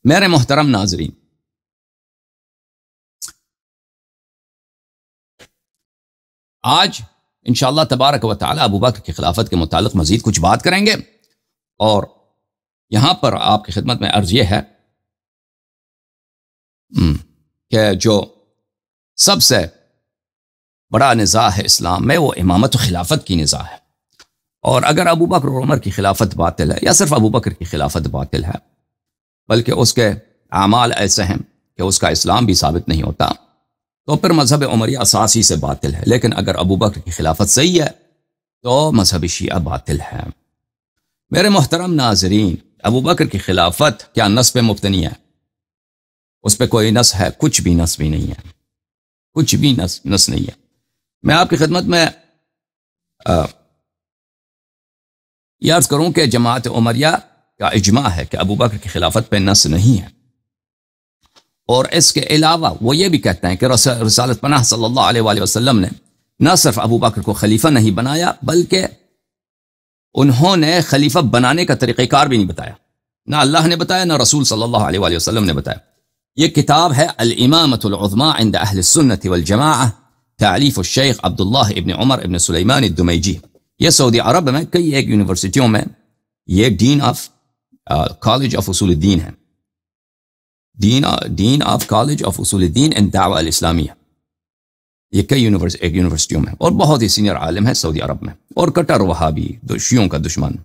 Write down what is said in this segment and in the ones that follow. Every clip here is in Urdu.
میرے محترم ناظرین، آج انشاءاللہ تبارک و تعالی ابو بکر کی خلافت کے متعلق مزید کچھ بات کریں گے، اور یہاں پر آپ کی خدمت میں عرض یہ ہے کہ جو سب سے بڑا نزاع ہے اسلام میں وہ امامت و خلافت کی نزاع ہے، اور اگر ابو بکر اور عمر کی خلافت باطل ہے یا صرف ابو بکر کی خلافت باطل ہے بلکہ اس کے اعمال ایسے ہیں کہ اس کا اسلام بھی ثابت نہیں ہوتا، تو پھر مذہب عمری اساسی سے باطل ہے۔ لیکن اگر ابو بکر کی خلافت صحیح ہے تو مذہب شیعہ باطل ہے۔ میرے محترم ناظرین، ابو بکر کی خلافت کیا نص پہ مبتنی ہے؟ اس پہ کوئی نص ہے؟ کچھ بھی نص بھی نہیں ہے، کچھ بھی نص نہیں ہے۔ میں آپ کی خدمت میں یہ عرض کروں کہ جماعت عمریہ کا اجماع ہے کہ ابو بکر کی خلافت پہ نص نہیں ہے، اور اس کے علاوہ وہ یہ بھی کہتے ہیں کہ رسالت پناہ صلی اللہ علیہ وآلہ وسلم نے نہ صرف ابو بکر کو خلیفہ نہیں بنایا بلکہ انہوں نے خلیفہ بنانے کا طریقہ کار بھی نہیں بتایا، نہ اللہ نے بتایا نہ رسول صلی اللہ علیہ وآلہ وسلم نے بتایا۔ یہ کتاب ہے الامامۃ العظمیٰ عند اہل السنۃ والجماعہ، تالیف الشیخ عبداللہ ابن عمر ابن سلیمان الدمیجی۔ یہ سعودی عرب میں کئی ایک یونیورسٹیوں میں یہ ڈین آف کالج آف اصول الدین ہے، ڈین آف کالج آف اصول الدین اینڈ دعوہ الاسلامیہ، یہ کئی یونیورسٹیوں میں، اور بہت ہی سینئر عالم ہے سعودی عرب میں، اور کٹر وہابی شیعوں کا دشمن،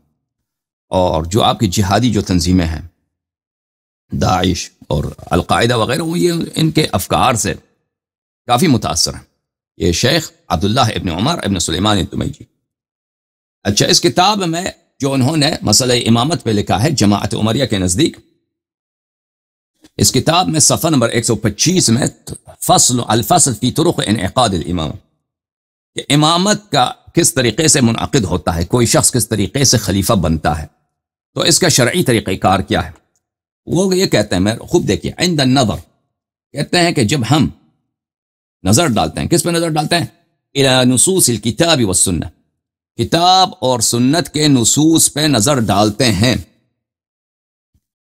اور جو آپ کی جہادی جو تنظیمیں ہیں داعش اور القاعدہ وغیرہ، وہ یہ ان کے افکار سے کافی متاثر ہیں۔ یہ شیخ عبداللہ ابن عمر ابن سلیمان الدمیجی۔ اچھا، اس کتاب میں جو انہوں نے مسئلہ امامت پہ لکھا ہے جماعت عمریہ کے نزدیک، اس کتاب میں صفحہ نمبر 125 میں الفصل فی طرق انعقاد الامام، کہ امامت کا کس طریقے سے منعقد ہوتا ہے، کوئی شخص کس طریقے سے خلیفہ بنتا ہے، تو اس کا شرعی طریقہ کار کیا ہے۔ وہ یہ کہتے ہیں، میں خوب دیکھیے، عند النظر، کہتے ہیں کہ جب ہم نظر ڈالتے ہیں، کس پہ نظر ڈالتے ہیں؟ الی نصوص الکتاب والسنہ، کتاب اور سنت کے نصوص پہ نظر ڈالتے ہیں،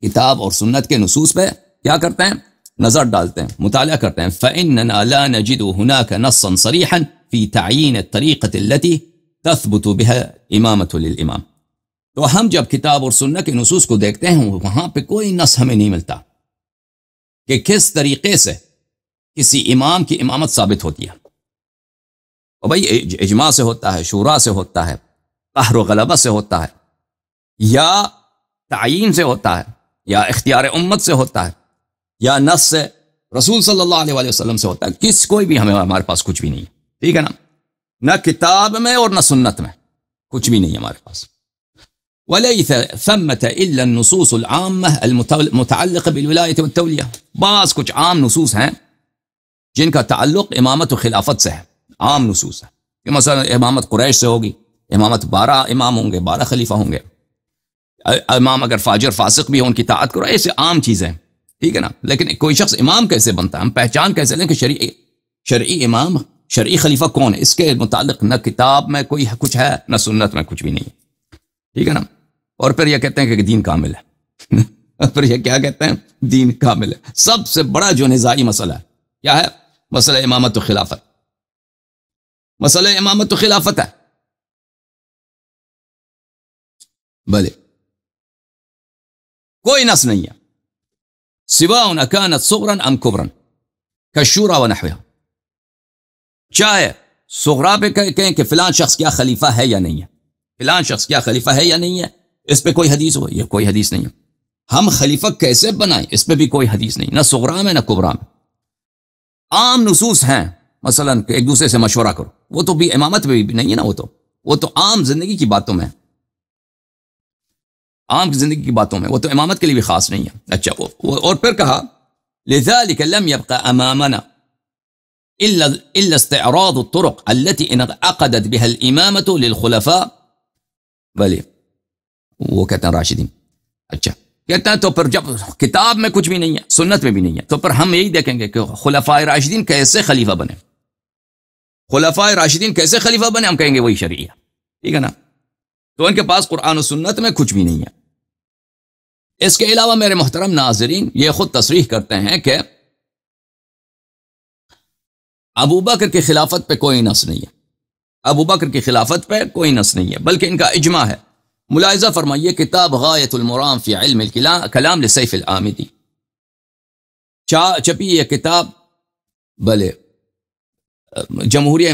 کتاب اور سنت کے نصوص پہ کیا کرتے ہیں؟ نظر ڈالتے ہیں، مطالعہ کرتے ہیں۔ فإننا لا نجد هناك نصا صريحا في تعيين الطريقة التي تثبت بها امامة للامام، تو ہم جب کتاب اور سنت کے نصوص کو دیکھتے ہیں وہاں پہ کوئی نص ہمیں نہیں ملتا کہ کس طریقے سے کسی امام کی امامت ثابت ہوتی ہے۔ اور بھئی اجماع سے ہوتا ہے، شورا سے ہوتا ہے، قہر و غلبہ سے ہوتا ہے، یا تعیین سے ہوتا ہے، یا اختیار امت سے ہوتا ہے، یا نص سے رسول صلی اللہ علیہ وآلہ وسلم سے ہوتا ہے، کوئی بھی ہمارے پاس کچھ بھی نہیں ہے، ٹھیک ہے نا؟ نہ کتاب میں اور نہ سنت میں کچھ بھی نہیں ہے ہمارے پاس۔ وَلَيْسَ ثَمَّةَ إِلَّا النُّصُوصُ الْعَامَّةُ الْمُتَعَلِّقَةُ بِالْوِلَایَةِ وَالتَّوْلِیَةِ، بعض کچھ عام نصوص ہیں جن کا تعلق امامت و خلافت سے ہے، عام نصوص ہے، کہ مثلا امامت قریش سے ہوگی، امامت 12 امام ہوں گے، 12 خلیفہ ہوں گے، امام اگر فاجر فاسق بھی ہو ان کی طاعت کرو، ایسے عام چیزیں، ٹھیک ہے نا؟ لیکن کوئی شخص امام کیسے بنتا ہے، ہم پہچان کیسے لیں کہ شرعی امام، شرعی خلیفہ کون ہے؟ اس کے متعلق نہ کتاب میں کوئی کچھ ہے نہ سنت میں کچھ بھی نہیں ہے، ٹھیک ہے نا؟ اور پھر یہ کہتے ہیں کہ دین کامل ہے پھر یہ کیا کہتے ہیں؟ دین کامل ہے۔ سب سے بڑا جو نزاعی مسئلہ ہے کیا ہے؟ مسئلہ امامت و خلافت، مسئلہ امامت و خلافت ہے۔ بلے کوئی نص نہیں ہے، سواء كانت صغرا ام کبرا كالشورى ونحوها، چاہے صغرا پہ کہیں کہ فلان شخص کیا خلیفہ ہے یا نہیں ہے، فلان شخص کیا خلیفہ ہے یا نہیں ہے، اس پہ کوئی حدیث ہو، یہ کوئی حدیث نہیں ہے۔ ہم خلیفہ کیسے بنائیں، اس پہ بھی کوئی حدیث نہیں، نہ صغرا میں نہ کبرا میں۔ عام نصوص ہیں، مثلا کہ ایک دوسرے سے مشورہ کرو، وہ تو بھی امامت میں بھی نہیں ہے نا، وہ تو عام زندگی کی باتوں میں، عام زندگی کی باتوں میں، وہ تو امامت کے لیے بھی خاص نہیں ہے۔ اچھا، اور پھر کہا لذلك لم يبقى امامنا الا استعراض الطرق التي انعقدت بها الامامه للخلفاء، بلے وہ کہتے ہیں راشدین۔ اچھا، کہتے ہیں تو پھر جب کتاب میں کچھ بھی نہیں ہے، سنت میں بھی نہیں ہے، تو پھر ہم یہی دیکھیں گے کہ خلفاء راشدین کیسے خلیفہ بنے، خلفاء راشدین کیسے خلیفہ بنے، ہم کہیں گے وہی شرعی ہے، ٹھیک ہے نا؟ تو ان کے پاس قرآن و سنت میں کچھ بھی نہیں ہے۔ اس کے علاوہ میرے محترم ناظرین یہ خود تصریح کرتے ہیں کہ ابو بکر کی خلافت پہ کوئی نص نہیں ہے، ابو بکر کی خلافت پہ کوئی نص نہیں ہے، بلکہ ان کا اجماع ہے۔ ملاحظہ فرمائیے کتاب غایت المرام فی علم کلام لسیف العامدی، چھپی یہ کتاب بلے جمہوریہ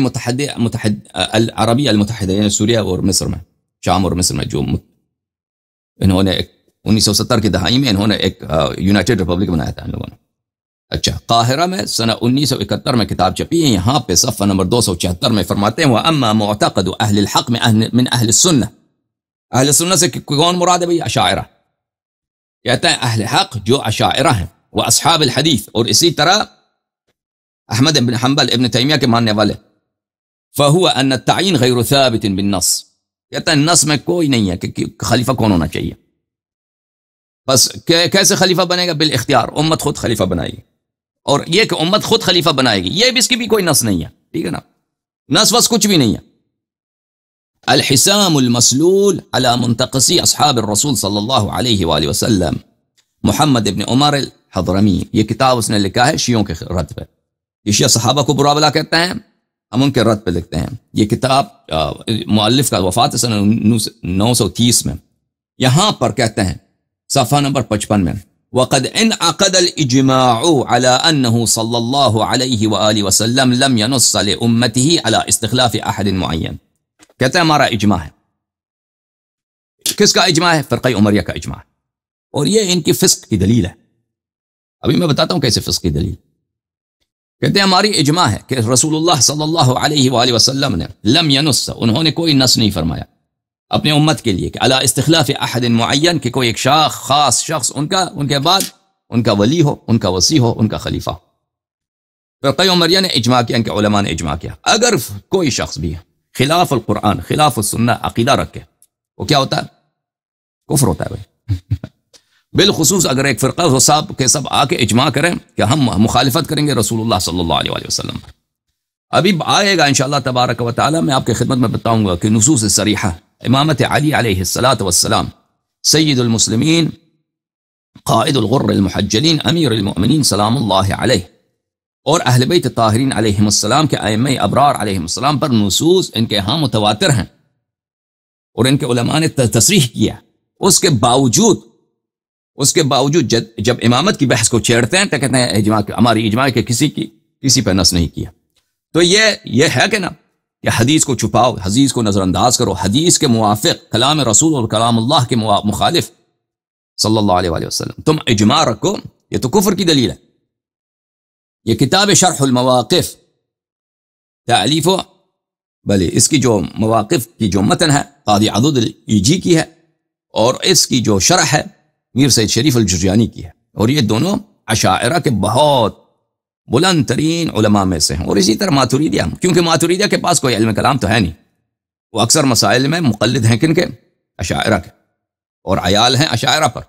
عربیہ المتحدہ یعنی سوریہ اور مصر میں، شام اور مصر میں، جو انہوں نے 1970 کی دہائی میں انہوں نے ایک یونائٹڈ ریپبلک بنایا تھا ان لوگوں نے۔ اچھا، قاہرہ میں سنہ 1971 میں کتاب چھپی ہے، یہاں پہ صفحہ نمبر 274 میں فرماتے ہیں وَأَمَّا مُعْتَقَدُ أَهْلِ الْحَقِّ مِنْ أَهْلِ السُنَّةِ، اہل سنت سے کون مراد ہے بھئی؟ اشاعرہ، کہتے ہیں اہل حق جو اشاعرہ ہیں، وہ اصحاب الحدیث، اور اسی طرح احمد بن حنبل ابن تیمیہ کے ماننے والے، فَهُوَ أَنَّ التَّعْيِينَ غَيْرُ ثَابِتٍ بِالنَّص، کہتے ہیں نص میں کوئی نہیں ہے کہ خلیفہ کون ہونا چاہیے، بس کیسے خلیفہ بنے گا؟ بالاختیار، امت خود خلیفہ بنائے گی، اور یہ کہ امت خود خلیفہ بنائے گی یہ بھی اس کی بھی کوئی نص نہیں ہے، ٹھیک ہے نا، نص بس کچھ بھی نہیں ہے۔ الحسام المسلول على منتقصی اصحاب الرسول صلی اللہ علیہ وآلہ وسلم، محمد ابن عمر الحضرمی، یہ کتاب اس نے لکھا ہے شیعوں کے رد پہ، یہ شیعہ صحابہ کو برا بلا کہتے ہیں، ہم ان کے رد پہ لکھتے ہیں۔ یہ کتاب مؤلف کا وفات سنہ 930 میں، یہاں پر کہتے ہیں صفحہ نمبر 55 میں وَقَدْ انعقد الْإِجْمَاعُ عَلَىٰ أَنَّهُ صلی اللہ علیہ وآلہ وسلم لم ينص لأمته على استخلاف أحد معین، کہتے ہیں ہمارا اجماع ہے۔ کس کا اجماع ہے؟ فرقہ عمریہ کا اجماع ہے، اور یہ ان کی فسق کی دلیل ہے۔ ابھی میں بتاتا ہوں کیسے فسق کی دلیل، کہتے ہیں ہماری اجماع ہے کہ رسول اللہ صلی اللہ علیہ وآلہ وسلم نے لم ینص، انہوں نے کوئی نص نہیں فرمایا اپنے امت کے لیے کہ علی استخلاف احد معین، کہ کوئی ایک خاص شخص ان کے بعد ان کا ولی ہو، ان کا وصی ہو، ان کا خلیفہ۔ فرقہ عمریہ نے اجماع کیا، ان کے علماء نے اجماع کیا، اگر کوئی شخص بھی خلاف القرآن خلاف السنہ عقیدہ رکھے وہ کیا ہوتا ہے؟ کفر ہوتا ہے بھائی۔ بالخصوص اگر ایک فرقہ ہو صاحب کے سب آ کے اجماع کریں کہ ہم مخالفت کریں گے رسول اللہ صلی اللہ علیہ وسلم پر۔ ابھی آئے گا انشاءاللہ تبارک و تعالی، میں آپ کے خدمت میں بتاؤں گا کہ نصوص صریحہ امامت علی علیہ السلام سید المسلمین قائد الغر المحجلین امیر المؤمنین سلام اللہ علیہ اور اہل بیت طاہرین علیہم السلام کے ائمہ ابرار علیہم السلام پر نصوص ان کے ہاں متواتر ہیں، اور ان کے علماء نے تصریح کیا۔ اس کے باوجود جب امامت کی بحث کو چھیڑتے ہیں تو کہتے ہیں اجماع، ہماری اجماع کے کسی پہ نص نہیں کیا۔ تو یہ ہے کہ نا کہ حدیث کو چھپاؤ، حدیث کو نظر انداز کرو، حدیث کے موافق کلام رسول اور کلام اللہ کے مخالف صلی اللہ علیہ وآلہ وسلم تم اجماع رکھو، یہ تو کفر کی دلیل ہے۔ یہ کتاب شرح المواقف تالیف بلے اس کی جو مواقف کی جو متن ہے قاضی عضد الایجی کی ہے، اور اس کی جو شرح ہے میر سید شریف الجرجانی کی ہے، اور یہ دونوں اشاعرہ کے بہت بلند ترین علماء میں سے ہیں، اور اسی طرح ماتوریدیہ، کیونکہ ماتوریدیہ کے پاس کوئی علم کلام تو ہے نہیں، وہ اکثر مسائل میں مقلد ہیں کن کے؟ اشاعرہ کے، اور عیال ہیں اشاعرہ پر،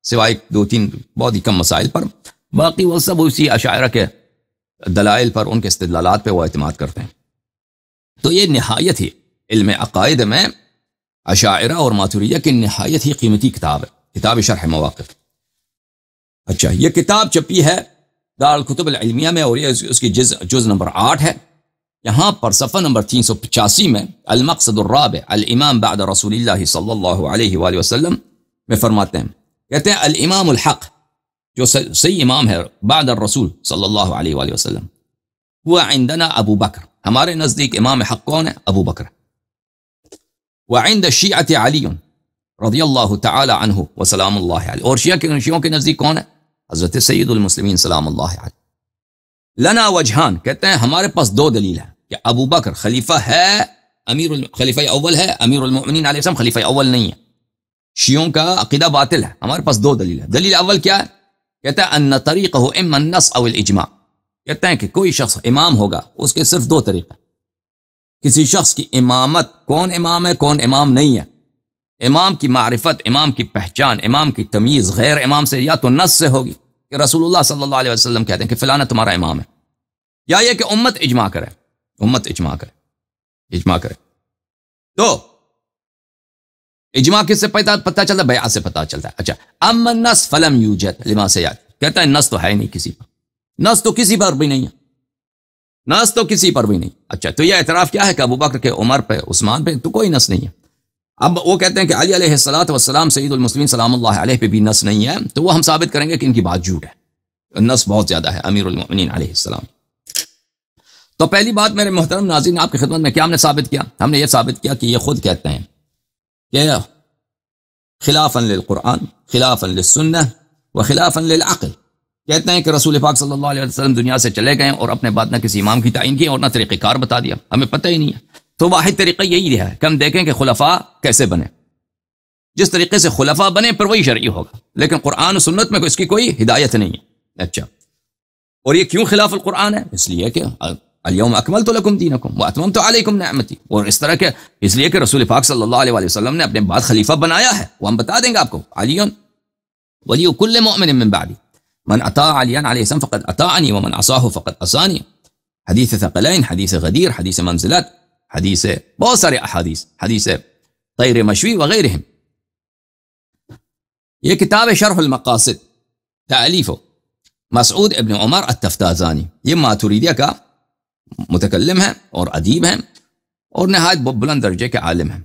سوائے 2-3 بہت ہی کم مسائل پر، باقی وہ سب اسی اشاعرہ کے دلائل پر، ان کے استدلالات پہ وہ اعتماد کرتے ہیں۔ تو یہ نہایت ہی علم عقائد میں اشاعرہ اور ماتوریدیہ کی نہایت ہی قیمتی کتاب ہے، کتاب شرح مواقف۔ اچھا، یہ کتاب چھپی ہے دارالکتب العلمیہ میں، اور یہ اس کی جز نمبر 8 ہے۔ یہاں پر صفحہ نمبر 385 میں المقصد الرابع الامام بعد رسول اللہ صلی اللہ علیہ وآلہ وسلم میں فرماتے ہیں، کہتے ہیں الامام الحق، جو صحیح امام ہے بعد الرسول صلی اللہ علیہ وآلہ وسلم، وہ عندنا ابو بکر، ہمارے نزدیک امام حق کون ہے؟ ابو بکر۔ وعند الشیعۃ علی رضی اللہ تعالی عنہ وسلام اللہ علیہ، اور شیعوں کے نزدیک کون ہے؟ حضرت سید المسلمین سلام اللہ علیہ۔ لنا وجہان، کہتے ہیں ہمارے پاس 2 دلیل ہیں کہ ابو بکر خلیفہ ہے، خلیفہ اول ہے، امیر المؤمنین علیہ السلام خلیفہ اول نہیں ہے۔ شیعوں کا عقیدہ باطل ہے، ہمارے پاس 2 دلیل ہے۔ دلیل اول کیا ہے؟ کہتا ہے ان طریقہ اما النص او الاجماع، کہتے ہیں کہ کوئی شخص امام ہوگا اس کے صرف 2 طریقے، کسی شخص کی امامت، کون امام ہے کون امام نہیں ہے، امام کی معرفت، امام کی پہچان، امام کی تمیز غیر امام سے یا تو نص سے ہوگی کہ رسول اللہ صلی اللہ علیہ وسلم کہتے ہیں کہ فلانا تمہارا امام ہے، یا یہ کہ امت اجماع کرے۔ تو اجماع کس سے پتہ چلتا ہے؟ بیعت سے پتہ چلتا ہے. اچھا اما النص فلم یوجد لما سیات، کہتا ہے نص تو ہے نہیں کسی پر، نص تو کسی پر بھی نہیں ہے، نص تو کسی پر بھی نہیں. اچھا تو یہ اعتراف کیا ہے کہ ابو بکر کے، عمر پہ، عثمان پہ تو کوئی نص نہیں ہے. اب وہ کہتے ہیں کہ علی علیہ السلام سید المسلمین سلام اللہ علیہ پہ بھی نص نہیں ہے، تو وہ ہم ثابت کریں گے کہ ان کی بات جھوٹ ہے، نص بہت زیادہ ہے امیر المؤمنین علیہ السلام. تو پہلی بات میرے محترم ناظرین آپ کی خدمت میں کیا ہم نے ثابت کیا؟ ہم نے یہ ثابت کیا کہ یہ خود کہتے ہیں کہ خلافاً للقرآن، خلافاً للسنہ و خلافاً للعقل، کہتے ہیں کہ رسول پاک صلی اللہ علیہ وسلم دنیا سے چلے گئے اور اپنے بعد نہ کسی امام کی تعین کی اور نہ طریقہ کار بتا دیا، ہمیں پتہ ہی نہیں ہے. تو واحد طریقہ یہی ہے کہ ہم دیکھیں کہ خلفاء کیسے بنے، جس طریقے سے خلفاء بنے پر وہی شرعی ہوگا، لیکن قرآن و سنت میں اس کی کوئی ہدایت نہیں ہے. اچھا اور یہ کیوں خلاف القرآن ہے؟ اس لیے کہ الیوم اکملت لکم دینکم واتممت علیکم نعمتی، اور اس طرح کے اس لیے کہ رسول پاک صلی اللہ علیہ وسلم نے اپنے بعد خلیفہ بنایا ہے، وہ ہم بتا دیں گے آپ کو. علی ولی کل مؤمن من بعدی من اطاع علی علیہ السلام فقد اطاعنی ومن عصاه فقد عصانی، حدیث ثقلین، حدیث غدیر، حدیث منزلت، حدیث بہت سارے احادیث، حدیث طیر مشوی وغیرہ. یہ کتاب شرح المقاصد تالیف مسعود ابن عمر التفتازانی، یہ ماتوریدیہ کا متکلم ہے اور ادیب ہیں اور نہایت بلند درجے کے عالم ہیں،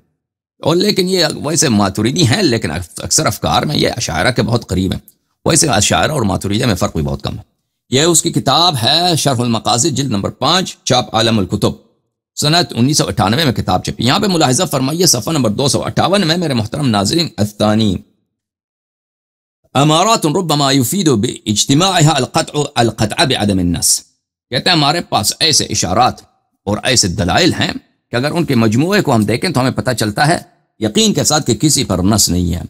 اور لیکن یہ ویسے ماتوریدی ہیں لیکن اکثر افکار میں یہ اشاعرہ کے بہت قریب ہیں، ویسے اشاعرہ اور ماتوریدیہ میں فرق بھی بہت کم ہے. یہ اس کی کتاب ہے شرح المقاصد، جلد نمبر 5، چھاپ عالم الکتب، سنت 1998 میں کتاب چھپی. یہاں پہ ملاحظہ فرمائیے صفحہ نمبر 258 میں میرے محترم ناظرین، الثانی امارات ربما يفيد باجتماعها القطع بعدم النص، کہتے ہیں ہمارے پاس ایسے اشارات اور ایسے دلائل ہیں کہ اگر ان کے مجموعے کو ہم دیکھیں تو ہمیں پتہ چلتا ہے یقین کے ساتھ کہ کسی پر نص نہیں ہے.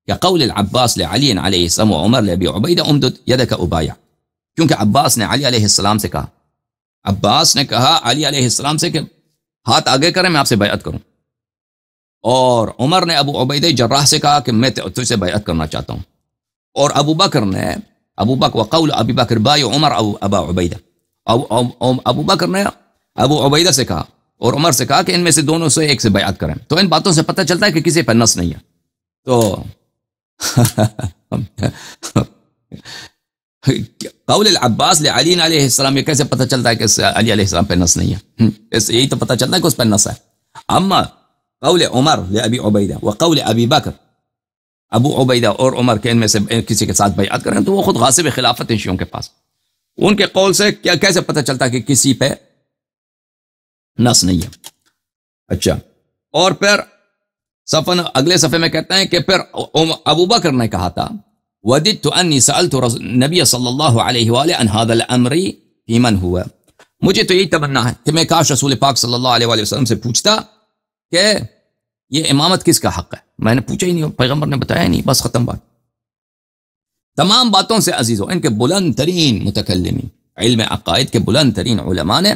کہ قول العباس لعلی علیہ السلام و عمر لابی عبیدہ امدد یدک ابایع، کیونکہ عباس نے علی علیہ السلام سے کہا، عباس نے کہا علی علیہ السلام سے کہ ہاتھ آگے کریں میں آپ سے بیعت کروں، اور عمر نے ابو عبیدہ جراح سے کہا کہ میں تجھ سے بیعت کرنا چاہتا ہوں، اور ابو بکر وقول ابی بکر بایع عمر او ابا عبیدہ، ابو بکر نے ابو عبیدہ سے کہا اور عمر سے کہا کہ ان میں سے دونوں سے ایک سے بیعت کریں. تو ان باتوں سے پتہ چلتا ہے کہ کسی پر نص نہیں ہے. تو قول العباس لعلی علیہ السلام، یہ کیسے پتہ چلتا ہے کہ علی علیہ السلام پہ نص نہیں ہے؟ یہی تو پتہ چلتا ہے کہ اس پہ نص ہے. اما قول عمر لابی عبیدہ وقول ابی بکر، ابو عبیدہ اور عمر کے ان میں سے کسی کے ساتھ بیعت کریں، تو وہ خود غاصب خلافت ہیں شیعوں کے پاس. ان کے قول سے کیا کیسے پتہ چلتا ہے کہ کسی پہ نص نہیں ہے؟ اچھا اور پھر اگلے صفحے میں کہتے ہیں کہ پھر ابو بکر نے کہا تھا وَدِدْتُ أَنِّي سَأَلْتُ النَّبِيَ صلی اللہ علیہ وآلہ عن هذا الامر فی من ہوا، مجھے تو یہی تمنا ہے کہ میں کاش رسول پاک صلی اللہ علیہ وآلہ وسلم سے پوچھتا کہ یہ امامت کس کا حق ہے. میں نے پوچھا ہی نہیں، پیغمبر نے بتایا نہیں، بس ختم بات. تمام باتوں سے عزیزوں ان کے بلند ترین متکلمین، علم عقائد کے بلند ترین علماء نے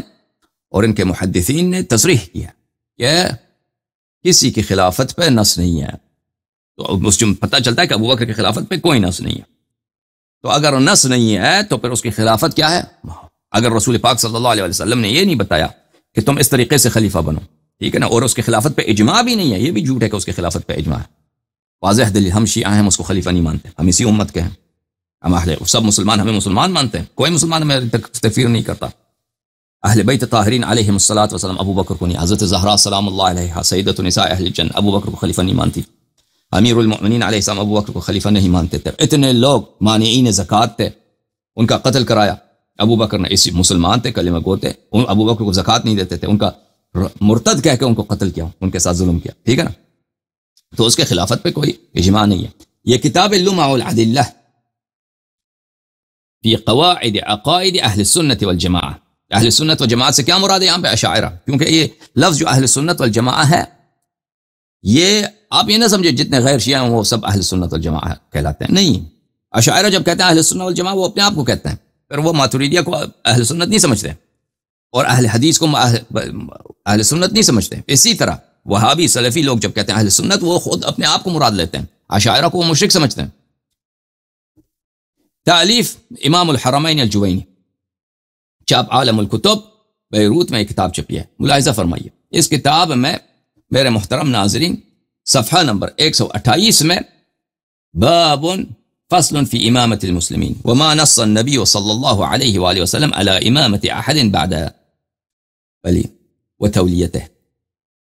اور ان کے محدثین نے تصریح کیا کہ کسی کی خلافت پہ نص نہیں ہے. تو اس میں پتہ چلتا ہے کہ ابو بکر کی خلافت پہ کوئی نص نہیں ہے. تو اگر نص نہیں ہے تو پھر اس کی خلافت کیا ہے؟ اگر رسول پاک صلی اللہ علیہ وسلم نے یہ نہیں بتایا کہ تم اس طریقے سے خلیفہ بنو، ٹھیک ہے نا، اور اس کی خلافت پہ اجماع بھی نہیں ہے، یہ بھی جھوٹ ہے کہ اس کی خلافت پہ اجماع ہے. واضح دلیل، ہم شیعہ ہیں، ہم اس کو خلیفہ نہیں مانتے، ہم اسی امت کے ہیں، ہم سب مسلمان ہمیں مسلمان مانتے ہیں، کوئی مسلمان ہمیں تکفیر نہیں کرتا. اہل بیت طاہرین علیہم الصلوۃ والسلام ابو بکر کو نہیں، حضرت زہرا سلام اللہ علیہا سیدۃ نساء اہل الجنہ ابو بکر کو خلیفہ نہیں مانتی، امیر المؤمنین علیہ السلام ابو بکر کو خلیفہ نہیں مانتے تھے. اتنے لوگ مانعین زکوٰۃ تھے، ان کا قتل کرایا ابو بکر نے، اسی مسلمان تھے، کلمہ گو تھے، ابو بکر کو زکوٰۃ نہیں دیتے تھے، ان کا مرتد کہہ کے ان کو قتل کیا، ان کے ساتھ ظلم کیا، ٹھیک ہے نا. تو اس کے خلافت پہ کوئی اجماع نہیں ہے. یہ کتاب اللمع والعدلہ فی قواعد عقائد اہل السنت والجماعہ، اہل سنت والجماعت سے کیا مراد ہے یہاں پہ؟ اشاعرہ، کیونکہ یہ لفظ جو اہل سنت والجماعہ ہے، یہ آپ یہ نہ سمجھے جتنے غیر شیعہ ہیں وہ سب اہل سنت والجماعہ کہلاتے ہیں، نہیں. اشاعرہ جب کہتے ہیں اہل سنت والجماعہ وہ اپنے آپ کو کہتے ہیں، پھر وہ ماتوریدیہ کو اہل سنت نہیں سمجھتے اور اہل حدیث کو اہل سنت نہیں سمجھتے. اسی طرح وہابی سلفی لوگ جب کہتے ہیں اہل سنت وہ خود اپنے آپ کو مراد لیتے ہیں، اشاعرہ کو وہ مشرک سمجھتے ہیں. تالیف امام الحرمین الجوینی، چھاپ عالم الکتب، بیروت میں ایک کتاب چھپی ہے. ملاحظہ فرمائیے اس کتاب میں میرے محترم ناظرین صفحہ نمبر 128 میں باب فصل فی امامت المسلمین وما نص النبی صلی اللہ علیہ وآلہ وسلم علی امامت احد بعد ولی وتولیتہ.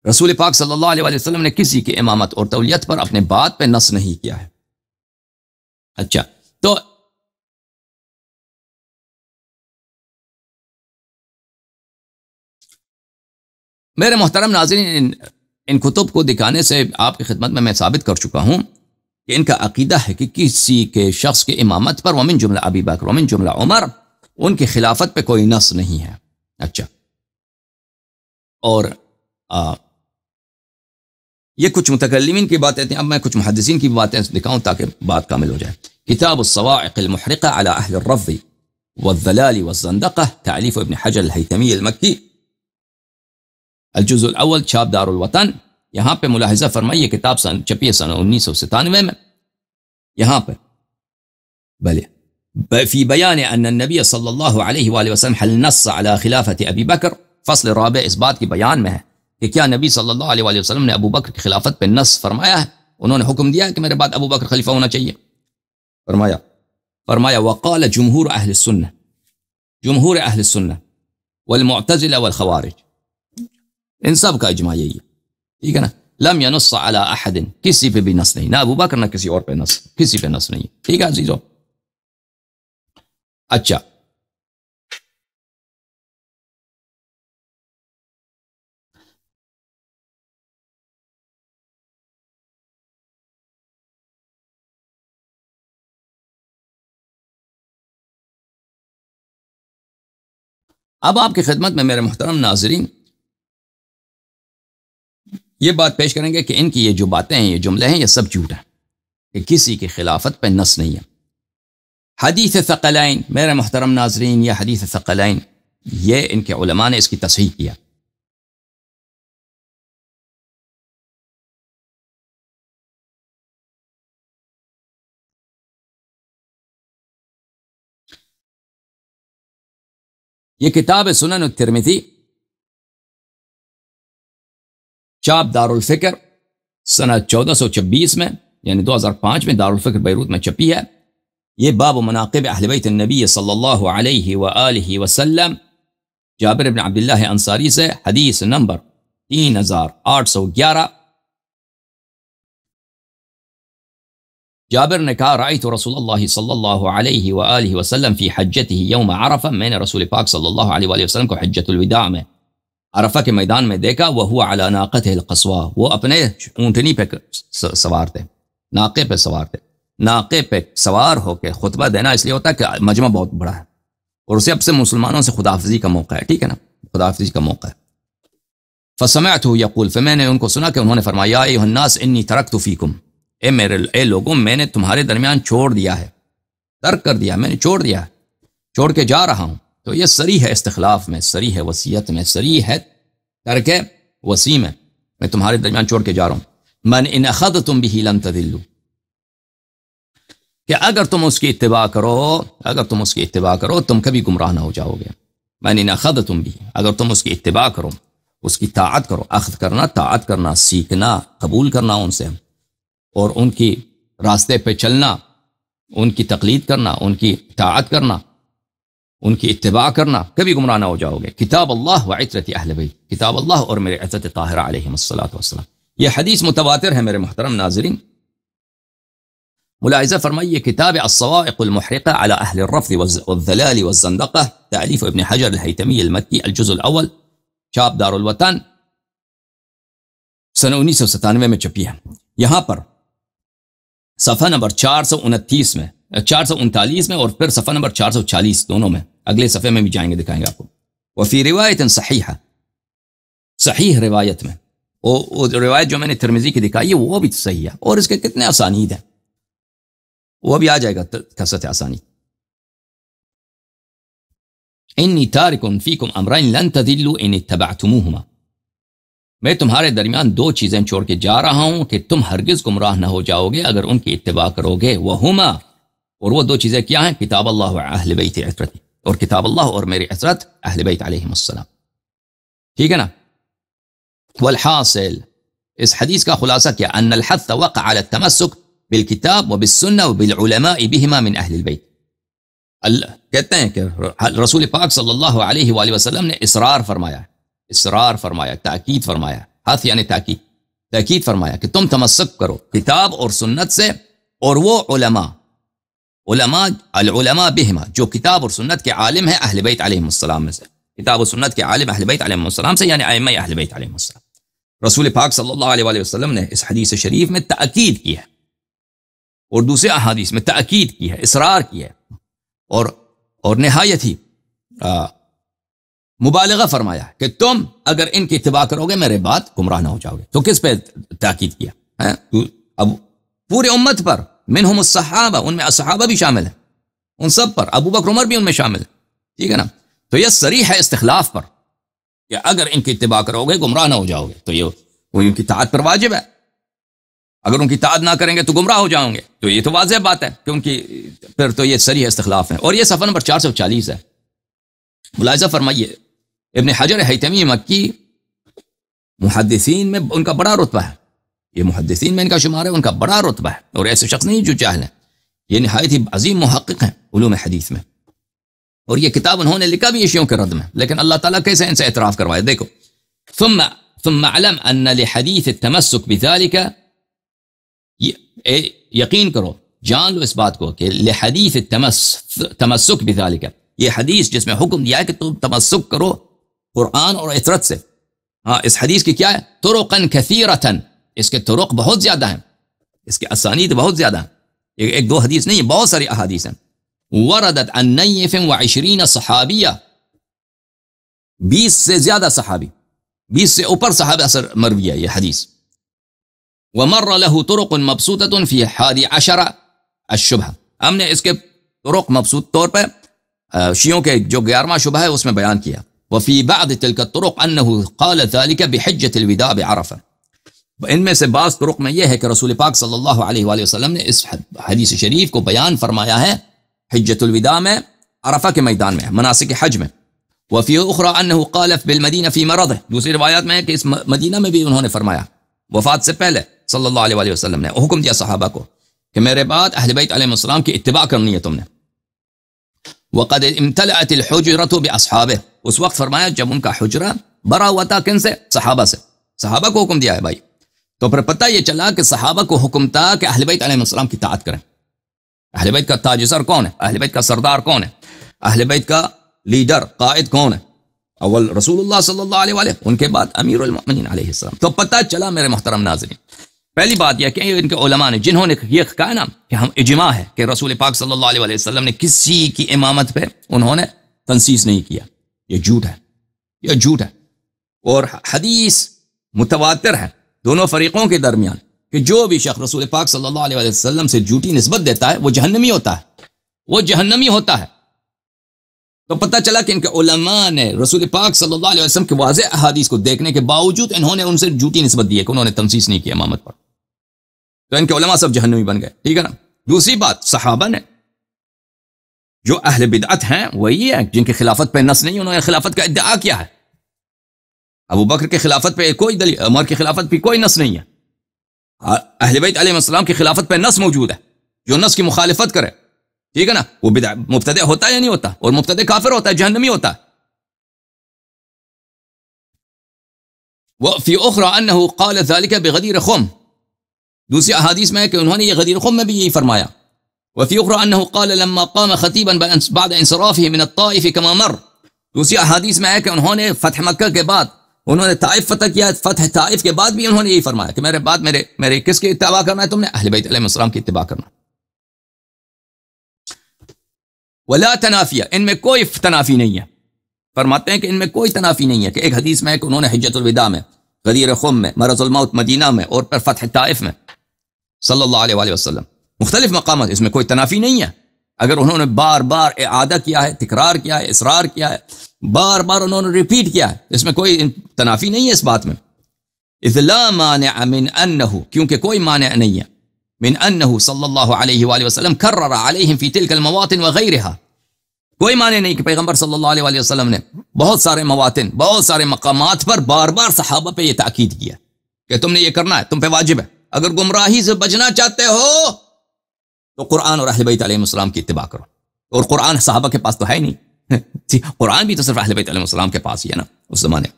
رسول پاک صلی اللہ علیہ وآلہ وسلم نے کسی کی امامت اور تولیت پر اپنے بات پہ نص نہیں کیا ہے. اچھا، تو میرے محترم ناظرین، ان کتب کو دکھانے سے آپ کی خدمت میں ثابت کر چکا ہوں کہ ان کا عقیدہ ہے کہ کسی کے شخص کے امامت پر ومن جملہ ابی بکر ومن جملہ عمر ان کی خلافت پہ کوئی نص نہیں ہے. اچھا، اور یہ کچھ متکلمین کی باتیں تھیں، اب میں کچھ محدثین کی باتیں دکھاؤں تاکہ بات کامل ہو جائے. کتاب الصواعق المحرقہ علی اہل الرفض والضلال والزندقہ، تالیف ابن حجر الہیثمی المکی، الجزء الاول، چھاپ دار الوطن. یہاں پہ ملاحظہ فرمائیے، کتاب چھپی ہے سنہ 1997 میں. یہاں پہ بلے فی بیان ان النبی صلی اللہ علیہ وآلہ وسلم حل نص علی خلافت ابی بکر، فصل رابع اس بات کی بیان میں ہے کہ کیا نبی صلی اللہ علیہ وآلہ وسلم نے ابو بکر کی خلافت پہ نص فرمایا ہے، انہوں نے حکم دیا ہے کہ میرے بعد ابو بکر خلیفہ ہونا چاہیے. فرمایا وقال جمہور اہل السنہ، جمہور اہل السنہ والمعتزلہ والخوارج، ان سب کا اجماع یہی ہے. ٹھیک ہے نا، لم ینص علی احد، کسی پہ بھی نص نہیں، نہ ابو بکر نہ کسی اور پہ نص، کسی پہ نص نہیں. ٹھیک ہے عزیزو. اچھا، اب آپ کی خدمت میں میرے محترم ناظرین یہ بات پیش کریں گے کہ ان کی یہ جو باتیں ہیں، یہ جملے ہیں، یہ سب جھوٹ ہیں کہ کسی کی خلافت پہ نص نہیں ہے. حدیث ثقلین، میرے محترم ناظرین، یہ حدیث ثقلین یہ ان کے علماء نے اس کی تصحیح کیا. یہ کتاب سنن الترمذی، چاپ دار الفکر، سنہ 1426 میں یعنی 2005 میں دار الفکر بیروت میں چھپی ہے. یہ باب مناقب اہل بیت النبی صلی اللہ علیہ وآلہ وسلم، جابر بن عبداللہ انصاری سے، حدیث نمبر 3811. جابر نے کہا رأیت رسول اللہ صلی اللہ علیہ وآلہ وسلم فی حجتہ یوم عرفہ، میں نے رسول پاک صلی اللہ علیہ وآلہ وسلم کو حجت الوداع میں عرفہ کے میدان میں دیکھا. وہو علی ناقتہ القصواء، وہ اپنے اونٹنی پہ سوار تھے، ناقے پہ سوار تھے. ناقے پہ سوار ہو کے خطبہ دینا اس لیے ہوتا ہے کہ مجمع بہت بڑا ہے اور اسے اب سے مسلمانوں سے خداحافظی کا موقع ہے. ٹھیک ہے نا، خداحافظی کا موقع ہے. فسمعته یقول، پھر میں نے ان کو سنا کہ انہوں نے فرمایا ایھا الناس انی ترکت فیکم، اے لوگوں میں نے تمہارے درمیان چھوڑ دیا ہے، ترک کر دیا، میں نے چھوڑ دیا ہے، چھوڑ کے جا رہا ہوں. تو یہ صریح ہے استخلاف میں، صریح ہے وصیت میں، صریح ہے ترک وصی میں تمہارے درمیان چھوڑ کے جا رہا ہوں. من ان اخذتم به لن تضلوا، کہ اگر تم اس کی اتباع کرو تم کبھی گمراہ نہ ہو جاؤ گے. من ان اخذتم به، اگر تم اس کی اتباع کرو، اس کی طاعت کرو، اخذ کرنا، طاعت کرنا، سیکھنا، قبول کرنا ان سے، اور ان کی راستے پہ چلنا، ان کی تقلید کرنا، ان کی اطاعت کرنا، ان کی اتباع کرنا، کبھی گمراہ نہ ہو جاؤ گے. کتاب اللہ و عترت اہل بیت، کتاب اللہ اور میرے عزت طاہرہ علیہم الصلوۃ والسلام. یہ حدیث متواتر ہے میرے محترم ناظرین. ملاحظہ فرمائیے، کتاب الصواعق المحرقہ علی اہل الرفض والضلال والزندقہ، تالیف ابن حجر الہیثمی المکی، الجزء الاول، چھاپ دار الوطن، سنہ 1997 میں چھپی ہے. یہاں پر صفحہ نمبر 429 میں 439 میں اور پھر صفحہ نمبر 440 دونوں میں، اگلے صفحے میں بھی جائیں گے، دکھائیں گے آپ کو. وفی روایت صحیحہ، صحیح روایت میں، وہ روایت جو میں نے ترمذی کی دکھائی ہے وہ بھی صحیح ہے، اور اس کے کتنے اسانید ہیں وہ بھی آ جائے گا کثرت اسانید. انی تارک فیکم امرین لن تضلوا ان اتبعتموہما، میں تمہارے درمیان دو چیزیں چھوڑ کے جا رہا ہوں کہ تم ہرگز گمراہ نہ ہو جاؤ گے اگر ان کی اتباع کرو گے. وہما، اور وہ دو چیزیں کیا ہیں؟ کتاب اللہ و اہل بیت عترتی، اور کتاب اللہ اور میری عترت اہل بیت علیہم السلام. ٹھیک ہے نا. والحاصل، اس حدیث کا خلاصہ کیا؟ ان الحث وقع على التمسك بالکتاب وبالسنہ وبالعلماء بهما من اہل البیت. کہتے ہیں کہ رسول پاک صلی اللہ علیہ وآلہ وسلم نے اصرار فرمایا، تاکید فرمایا. حث یعنی تاکید فرمایا کہ تم تمسک کرو کتاب اور سنت سے، اور وہ العلماء بہما، جو کتاب اور سنت کے عالم ہیں اہل بیت علیہم السلام میں سے، کتاب و سنت کے عالم اہل بیت علیہم السلام سے، یعنی ائمہ اہل بیت علیہم السلام. رسول پاک صلی اللہ علیہ وآلہ وسلم نے اس حدیث شریف میں تاکید کی ہے، اور دوسرے احادیث میں تاکید کی ہے، اصرار کی ہے، اور نہایت ہی مبالغہ فرمایا کہ تم اگر ان کی اتباع کرو گے میرے بعد گمراہ نہ ہو جاؤ گے. تو کس پہ تاکید کیا؟ اب پورے امت پر، منہم الصحابہ، ان میں صحابہ بھی شامل ہیں، ان سب پر، ابو بکر عمر بھی ان میں شامل ہیں، ٹھیک ہے نا. تو یہ صریح ہے استخلاف پر کہ اگر ان کی اتباع کرو گے گمراہ نہ ہو جاؤ گے. تو یہ وہ ان کی اطاعت پر واجب ہے، اگر ان کی اطاعت نہ کریں گے تو گمراہ ہو جاؤں گے. تو یہ تو واضح بات ہے کہ ان کی پھر تو یہ صریح استخلاف ہے. اور یہ صفحہ نمبر 440 ہے. ملاحظہ فرمائیے، ابن حجر حیتمی مکی محدثین میں ان کا بڑا رتبہ ہے، یہ محدثین میں ان کا شمار ہے، ان کا بڑا رتبہ ہے، اور ایسے شخص نہیں جو جاہل ہیں، یہ نہایت ہی عظیم محقق ہیں علوم حدیث میں. اور یہ کتاب انہوں نے لکھا بھی شیعوں کے رد میں، لیکن اللہ تعالیٰ کیسے ان سے اعتراف کروائے. دیکھو، ثم علم ان لحدیث التمسک بذلك، یقین کرو، جان لو اس بات کو کہ لحدیث تمسک بذالک، یہ حدیث جس میں حکم دیا ہے کہ تم تمسک کرو قرآن اور عطرت سے. اس حدیث کی کیا ہے؟ طرقا کثیرتا، اس کے طرق بہت زیادہ ہیں، اس کے اسانید بہت زیادہ ہیں، ایک دو حدیث نہیں، بہت ساری احادیث ہیں. وردت عن 29 صحابیہ، 20 سے زیادہ صحابی، 20 سے اوپر صحابہ اثر مروی ہے یہ حدیث. ومر له طرق مبسوطة في 11 الشبہ، ہم نے اس کے طرق مبسوط طور پر شیعوں کے جو 11واں شبہ ہے اس میں بیان کیا. وفي بعض تلك الطرق انه قال ذلك بحجة الوداع بعرفہ، ان میں سے بعض طرق میں یہ ہے کہ رسول پاک صلی اللہ علیہ وآلہ وسلم نے اس حدیث شریف کو بیان فرمایا ہے حجۃ الوداع میں، عرفہ کے میدان میں، مناسک حج میں. وفي اخرى انه قال بالمدینہ في مرضه، دوسری روایات میں ہے کہ اس مدینہ میں بھی انہوں نے فرمایا، وفات سے پہلے صلی اللہ علیہ وآلہ وسلم نے حکم دیا صحابہ کو کہ میرے بعد اہل بیت علیہ السلام کی اتباع کرنی ہے تم نے. وقد امتلأت الحجرة باصحابه، اس وقت فرمایا جب ان کا حجرہ بھرا ہوا تھا، کن سے؟ صحابہ سے. صحابہ کو حکم دیا ہے بھائی. تو پھر پتہ یہ چلا کہ صحابہ کو حکم تھا کہ اہل بیت علیہ السلام کی اطاعت کریں. اہل بیت کا تاج سر کون ہے؟ اہل بیت کا سردار کون ہے؟ اہل بیت کا لیڈر، قائد کون ہے؟ اول رسول اللہ صلی اللہ علیہ وآلہ، ان کے بعد امیر المؤمنین علیہ السلام. تو پتہ چلا میرے محترم ناظرین، پہلی بات یہ کہ ان کے علماء نے جنہوں نے یہ کہا نا کہ ہم اجماع ہے کہ رسول پاک صلی اللہ علیہ وسلم نے کسی کی امامت پہ انہوں نے تنصیص نہیں کیا، یہ جھوٹ ہے، یہ جھوٹ ہے. اور حدیث متواتر ہے دونوں فریقوں کے درمیان کہ جو بھی شخص رسول پاک صلی اللہ علیہ وسلم سے جھوٹی نسبت دیتا ہے وہ جہنمی ہوتا ہے، وہ جہنمی ہوتا ہے. تو پتہ چلا کہ ان کے علماء نے رسول پاک صلی اللہ علیہ وسلم کے واضح احادیث کو دیکھنے کے باوجود انہوں نے ان سے جھوٹی نسبت دی ہے کہ انہوں نے تنصیص نہیں کی امامت پر. تو ان کے علماء سب جہنمی بن گئے، ٹھیک ہے نا. دوسری بات، صحابہ نے جو اہل بدعت ہیں وہی ہے جن کی خلافت پہ نص نہیں، انہوں نے خلافت کا ادعا کیا ہے. ابو بکر کی خلافت پہ کوئی دلیل، عمر کی خلافت پہ کوئی نص نہیں ہے. اہل بیت علیہ السلام کی خلافت پہ نص موجود ہے، جو نص کی مخالفت کرے، ٹھیک ہے نا، وہ مبتدع ہوتا ہے یا نہیں ہوتا؟ اور مبتدع کافر ہوتا ہے، جہنمی ہوتا ہے. وفي اخرى انه قال ذلك بغدير خم، دوسری احادیث میں ہے کہ انہوں نے یہ غدیر خم میں بھی یہی فرمایا. وفي اخرى انه قال لما قام خطيبا بعد انصرافه من الطائف كما مر، دوسری احادیث میں ہے کہ انہوں نے فتح مکہ کے بعد انہوں نے طائف فتح کیا، فتح طائف کے بعد بھی انہوں نے یہی فرمایا کہ میرے بعد میرے کس کی اتباع کرنا ہے؟ تم نے اہل بیت علیہ السلام کی اتباع کرنا. ولا تنافیہ، ان میں کوئی تنافی نہیں ہے. فرماتے ہیں کہ ان میں کوئی تنافی نہیں ہے کہ ایک حدیث میں ہے کہ انہوں نے حجۃ الوداع میں، غدیر خم میں، مرض الموت مدینہ میں، اور پھر فتح طائف میں صلی اللہ علیہ وآلہ وسلم، مختلف مقامات، اس میں کوئی تنافی نہیں ہے. اگر انہوں نے بار بار اعادہ کیا ہے، تکرار کیا ہے، اصرار کیا ہے، بار بار انہوں نے ریپیٹ کیا ہے، اس میں کوئی تنافی نہیں ہے اس بات میں. اذ لا مانع من انه، کیونکہ کوئی مانع نہیں ہے، من انه صلی اللہ علیہ وآلہ وسلم کرر علیہم فی تلک المواطن وغیرها، کوئی معنی نہیں کہ پیغمبر صلی اللہ علیہ وآلہ وسلم نے بہت سارے مواطن، بہت سارے مقامات پر بار بار صحابہ پہ یہ تاکید کیا کہ تم نے یہ کرنا ہے، تم پہ واجب ہے. اگر گمراہی سے بچنا چاہتے ہو تو قرآن اور اہل بیت علیہ السلام کی اتباع کرو. اور قرآن صحابہ کے پاس تو ہے نہیں قرآن بھی تو صرف اہل بیت علیہ السلام کے پاس ہی ہے نا اس زمانے.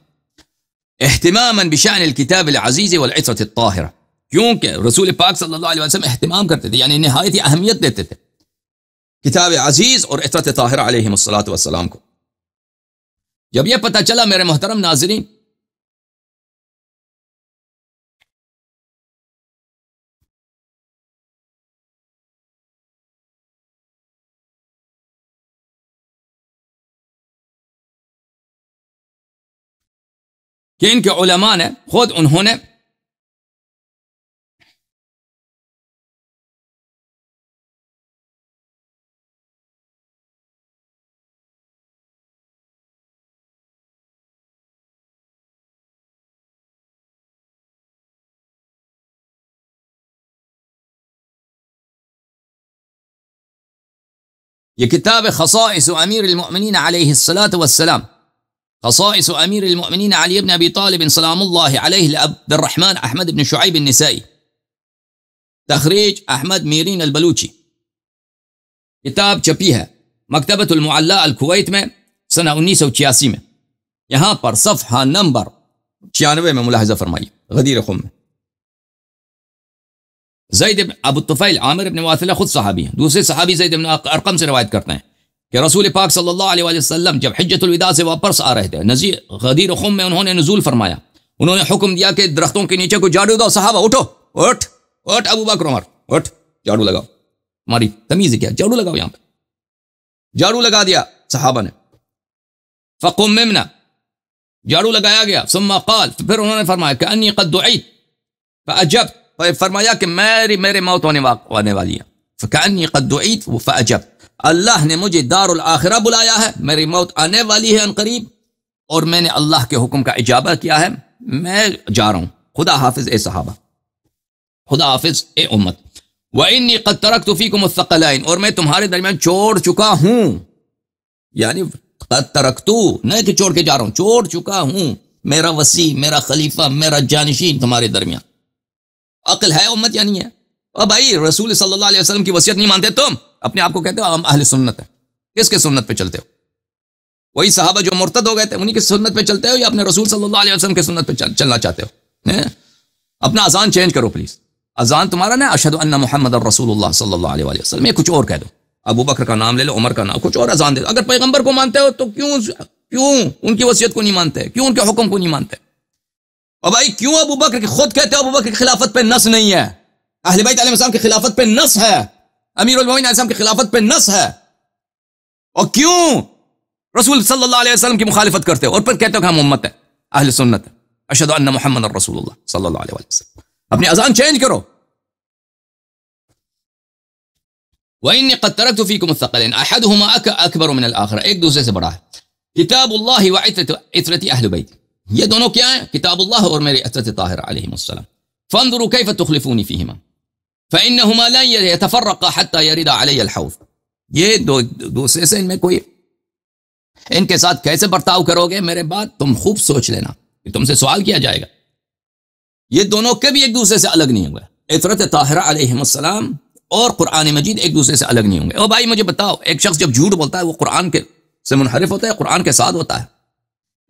اہتماما بشأن الکتاب العزیز والعطرۃ الطاہرہ، کیونکہ رسول پاک صلی اللہ علیہ وسلم اہتمام کرتے تھے، یعنی نہایت اہمیت دیتے تھے کتاب عزیز اور عطرۃ طاہرہ علیہ السلام کو. جب یہ پتہ چلا میرے محترم ناظرین کہ ان کے علماء نے خود انہوں نے یہ کتاب خصائص امیر المؤمنین علیہ الصلاۃ والسلام، خصائص امیر المؤمنین علی بن ابی طالب سلام اللہ علیہ لعبد الرحمن احمد بن شعیب النسائی، تخریج احمد میرین البلوچی. کتاب چھپی ہے مکتبۃ المعلی الکویت میں سنہ 1986 میں. یہاں پر صفحہ نمبر 96 میں ملاحظہ فرمائیے، غدیر خم میں. زید بن ابو الطفیل عامر بن واثلہ خود صحابی ہیں. دوسرے صحابی زید بن ارقم سے روایت کرتے ہیں کہ رسول پاک صلی اللہ علیہ وسلم جب حجۃ الوداع سے واپس آ رہے تھے، غدیر خم میں انہوں نے نزول فرمایا. انہوں نے حکم دیا کہ درختوں کے نیچے کو جھاڑو دو. صحابہ اٹھو، اٹھ اٹھ ابو بکر عمر اٹھ، جھاڑو لگاؤ. ہماری تمیز کیا، جھاڑو لگاؤ. یہاں پہ جھاڑو لگا دیا صحابہ نے. فقممنا، جھاڑو لگایا گیا. ثم قال، پھر انہوں نے فرمایا کہ انی قد دعیت فاجبت، فرمایا کہ میرے موت ہونے والی ہے. فکأنی قد دعیت فاجبت، اللہ نے مجھے دار الاخرہ بلایا ہے، میری موت آنے والی ہے ان قریب، اور میں نے اللہ کے حکم کا اجابہ کیا ہے، میں جا رہا ہوں. خدا حافظ اے صحابہ، خدا حافظ اے امت. وإنی قد ترکت فیکم الثقلین، اور میں تمہارے درمیان چھوڑ چکا ہوں، یعنی قد ترکتو نہیں کہ چھوڑ کے جا رہا ہوں، چھوڑ چکا ہوں میرا وسیع، میرا خلیفہ، میرا جانشین تمہارے درمیان. عقل ہے امت یا نہیں ہے؟ اور بھائی رسول صلی اللہ علیہ وسلم کی وصیت نہیں مانتے تم؟ اپنے آپ کو کہتے ہو ہم اہل سنت ہیں. کس کے سنت پہ چلتے ہو؟ وہی صحابہ جو مرتد ہو گئے تھے انہی کی سنت پہ چلتے ہو، یا اپنے رسول صلی اللہ علیہ وسلم کے سنت پہ چلنا چاہتے ہو؟ اپنا اذان چینج کرو پلیز. اذان تمہارا نا اشہد ان محمد الرسول اللہ صلی اللہ علیہ وسلم، یہ کچھ اور کہہ دو. ابو بکر کا نام لے لو، عمر کا نام، کچھ اور اذان دے دو. اگر پیغمبر کو مانتے ہو تو کیوں ان کی وصیت کو نہیں مانتے؟ کیوں ان کے حکم کو نہیں مانتے؟ اور بھائی کیوں ابو بکر کی خود کہتے ہو ابو بکر کی خلافت پہ نص نہیں ہے، اہل بیت علیہ السلام کی خلافت پہ نص ہے، امیر المومنین علیہ السلام کی خلافت پہ نص ہے، اور کیوں رسول صلی اللہ علیہ وسلم کی مخالفت کرتے ہو اور پھر کہتے ہو کہ ہم امت ہے، اہل سنت ہے، اشہد ان محمد الرسول اللہ صلی اللہ علیہ وسلم. اپنی اذان چینج کرو. وَإِنِّي قَدْ تَرَكْتُ فِيكُمُ الثَّقَلَيْنِ أَحَدُهُمَا أَكْبَرُ مِنَ الْآخَرِ، ایک دوسرے سے بڑا ہے. کتاب اللہ وعطرت اہل بیت، یہ دونوں کیا ہیں؟ کتاب اللہ اور میرے عطرت طاہرہ علیہ السلام. فانظروا كيف تخلفوني فيهما فإنهما لا يتفرقا حتى يرد علي الحوض. یہ دوسرے سے ان میں کوئی، ان کے ساتھ کیسے برتاؤ کرو گے میرے بعد تم خوب سوچ لینا کہ تم سے سوال کیا جائے گا. یہ دونوں کبھی ایک دوسرے سے الگ نہیں ہوں گے. عطرت طاہرہ علیہ السلام اور قرآن مجید ایک دوسرے سے الگ نہیں ہوں گے. او بھائی مجھے بتاؤ، ایک شخص جب جھوٹ بولتا ہے وہ قرآن کے سے منحرف ہوتا ہے، قرآن کے ساتھ ہوتا ہے؟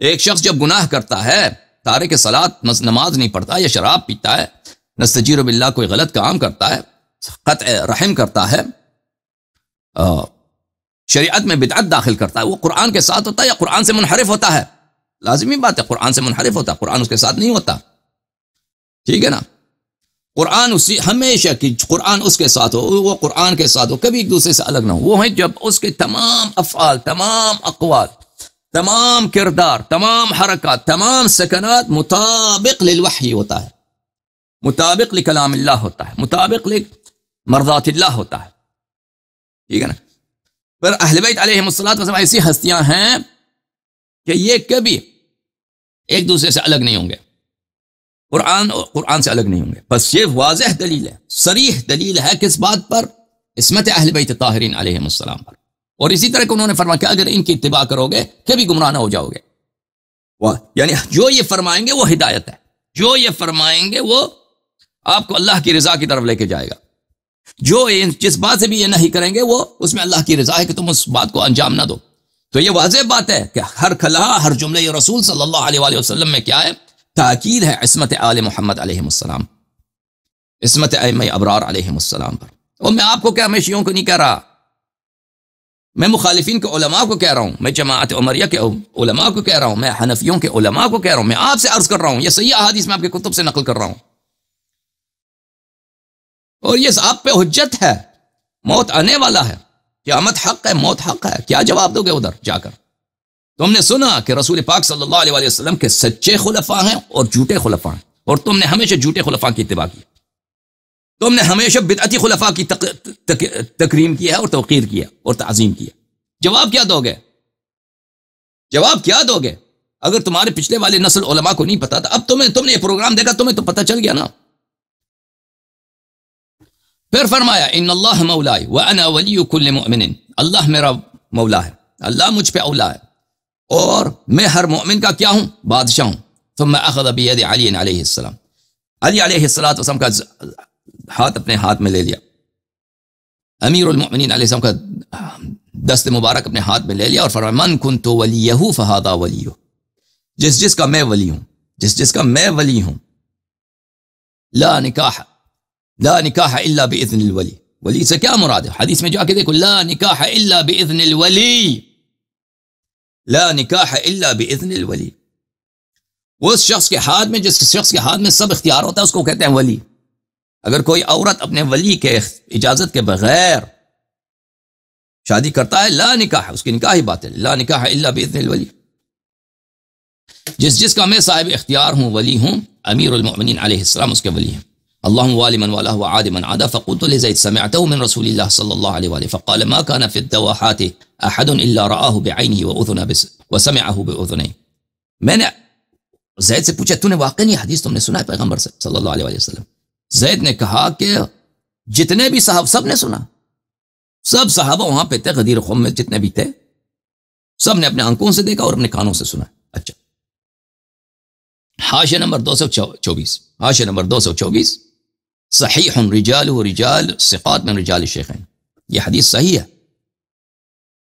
ایک شخص جب گناہ کرتا ہے، تارک صلاۃ، نماز نہیں پڑھتا، یا شراب پیتا ہے، نستجیر باللہ کوئی غلط کام کرتا ہے، قطع رحم کرتا ہے، شریعت میں بدعت داخل کرتا ہے، وہ قرآن کے ساتھ ہوتا ہے یا قرآن سے منحرف ہوتا ہے؟ لازمی بات ہے قرآن سے منحرف ہوتا ہے، قرآن اس کے ساتھ نہیں ہوتا. ٹھیک ہے نا؟ قرآن اسی ہمیشہ کی قرآن اس کے ساتھ ہو، وہ قرآن کے ساتھ ہو، کبھی ایک دوسرے سے الگ نہ ہو. وہ ہے جب اس کے تمام افعال، تمام اقوال، تمام کردار، تمام حرکات، تمام سکنات مطابق للوحی ہوتا ہے، مطابق لکلام اللہ ہوتا ہے، مطابق لمرضات اللہ ہوتا ہے. ٹھیک ہے نا؟ پر اہل بیت علیہ السلام ایسی ہستیاں ہیں کہ یہ کبھی ایک دوسرے سے الگ نہیں ہوں گے، قرآن سے الگ نہیں ہوں گے. بس یہ واضح دلیل ہے، صریح دلیل ہے کس بات پر؟ عصمت اہل بیت طاہرین علیہ السلام پر. اور اسی طرح کہ انہوں نے فرمایا کہ اگر ان کی اتباع کرو گے کبھی گمراہ نہ ہو جاؤ گے. یعنی جو یہ فرمائیں گے وہ ہدایت ہے. جو یہ فرمائیں گے وہ آپ کو اللہ کی رضا کی طرف لے کے جائے گا. جو جس بات سے بھی یہ نہیں کریں گے وہ اس میں اللہ کی رضا ہے کہ تم اس بات کو انجام نہ دو. تو یہ واضح بات ہے کہ ہر کلام ہر جملے رسول صلی اللہ علیہ وآلہ وسلم میں کیا ہے؟ تاکید ہے عصمت آل محمد علیہ السلام، عصمت ائمہ ابرار علیہ السلام پر. اور میں آپ کو کیا، میں شیعوں کو نہیں کہہ رہا، میں مخالفین کے علماء کو کہہ رہا ہوں، میں جماعت عمریہ کے علماء کو کہہ رہا ہوں، میں حنفیوں کے علماء کو کہہ رہا ہوں، میں آپ سے عرض کر رہا ہوں، یہ صحیح احادیث میں آپ کے کتب سے نقل کر رہا ہوں. اور یہ آپ پہ حجت ہے، موت آنے والا ہے، قیامت حق ہے، موت حق ہے. کیا جواب دو گے ادھر جا کر؟ تم نے سنا کہ رسول پاک صلی اللہ علیہ وسلم کے سچے خلفاء ہیں اور جھوٹے خلفاء ہیں، اور تم نے ہمیشہ جھوٹے خلفاء کی اتباع کی. تم نے ہمیشہ بدعتی خلفاء کی تکریم کیا ہے اور توقیر کیا اور تعظیم کیا. جواب کیا دو گے؟ جواب کیا دو گے؟ اگر تمہارے پچھلے والے نسل علماء کو نہیں پتا تھا، اب تم نے یہ پروگرام دیکھا، تمہیں تو پتہ چل گیا نا. پھر فرمایا ان اللہ مولائی وانا ولی کل مؤمن، اللہ میرا مولا ہے، اللہ مجھ پہ اولا ہے، اور میں ہر مومن کا کیا ہوں؟ بادشاہ ہوں. ثم اخذ بید علی علیہ السلام، علی علیہ السلام کا ہاتھ اپنے ہاتھ میں لے لیا، امیر المؤمنین علیہ السلام کا دست مبارک اپنے ہاتھ میں لے لیا اور فرمایا من کنت ولیہ فہذا ولیہ، جس کا میں ولی ہوں، جس کا میں ولی ہوں. لا نکاح الا باذن الولی. ولی سے کیا مراد ہے؟ حدیث میں جا کے دیکھو، لا نکاح الا باذن الولی، لا نکاح الا باذن الولی. اس شخص کے ہاتھ میں، جس شخص کے ہاتھ میں سب اختیار ہوتا ہے، اس کو کہتے ہیں ولی. اگر کوئی عورت اپنے ولی کے اجازت کے بغیر شادی کرتا ہے، لا نکاح، اس کی نکاح ہی باطل. لا نکاح الا باذن الولی. جس کا میں صاحب اختیار ہوں، ولی ہوں، امیر المؤمنین علیہ السلام اس کے ولی ہیں. اللهم والی من والاه وعاد من عاد. فقلت لزيد سمعته من رسول الله صلى الله عليه وآله فقال ما كان في الدواحات احد الا رآه بعينه واذن وسمعه باذنيه. میں نے زید سے پوچھا، تو نے واقعی یہ حدیث تم نے سنا ہے پیغمبر سے صلی اللہ علیہ وسلم؟ زید نے کہا کہ جتنے بھی صحابہ سب نے سنا، سب صحابہ وہاں پہ تھے، غدیر خم میں جتنے بھی تھے سب نے اپنے آنکھوں سے دیکھا اور اپنے کانوں سے سنا. اچھا، حاشیہ نمبر 224، حاشیہ نمبر 224، صحیح رجال و رجال ثقات من رجال الشیخین. یہ حدیث صحیح ہے،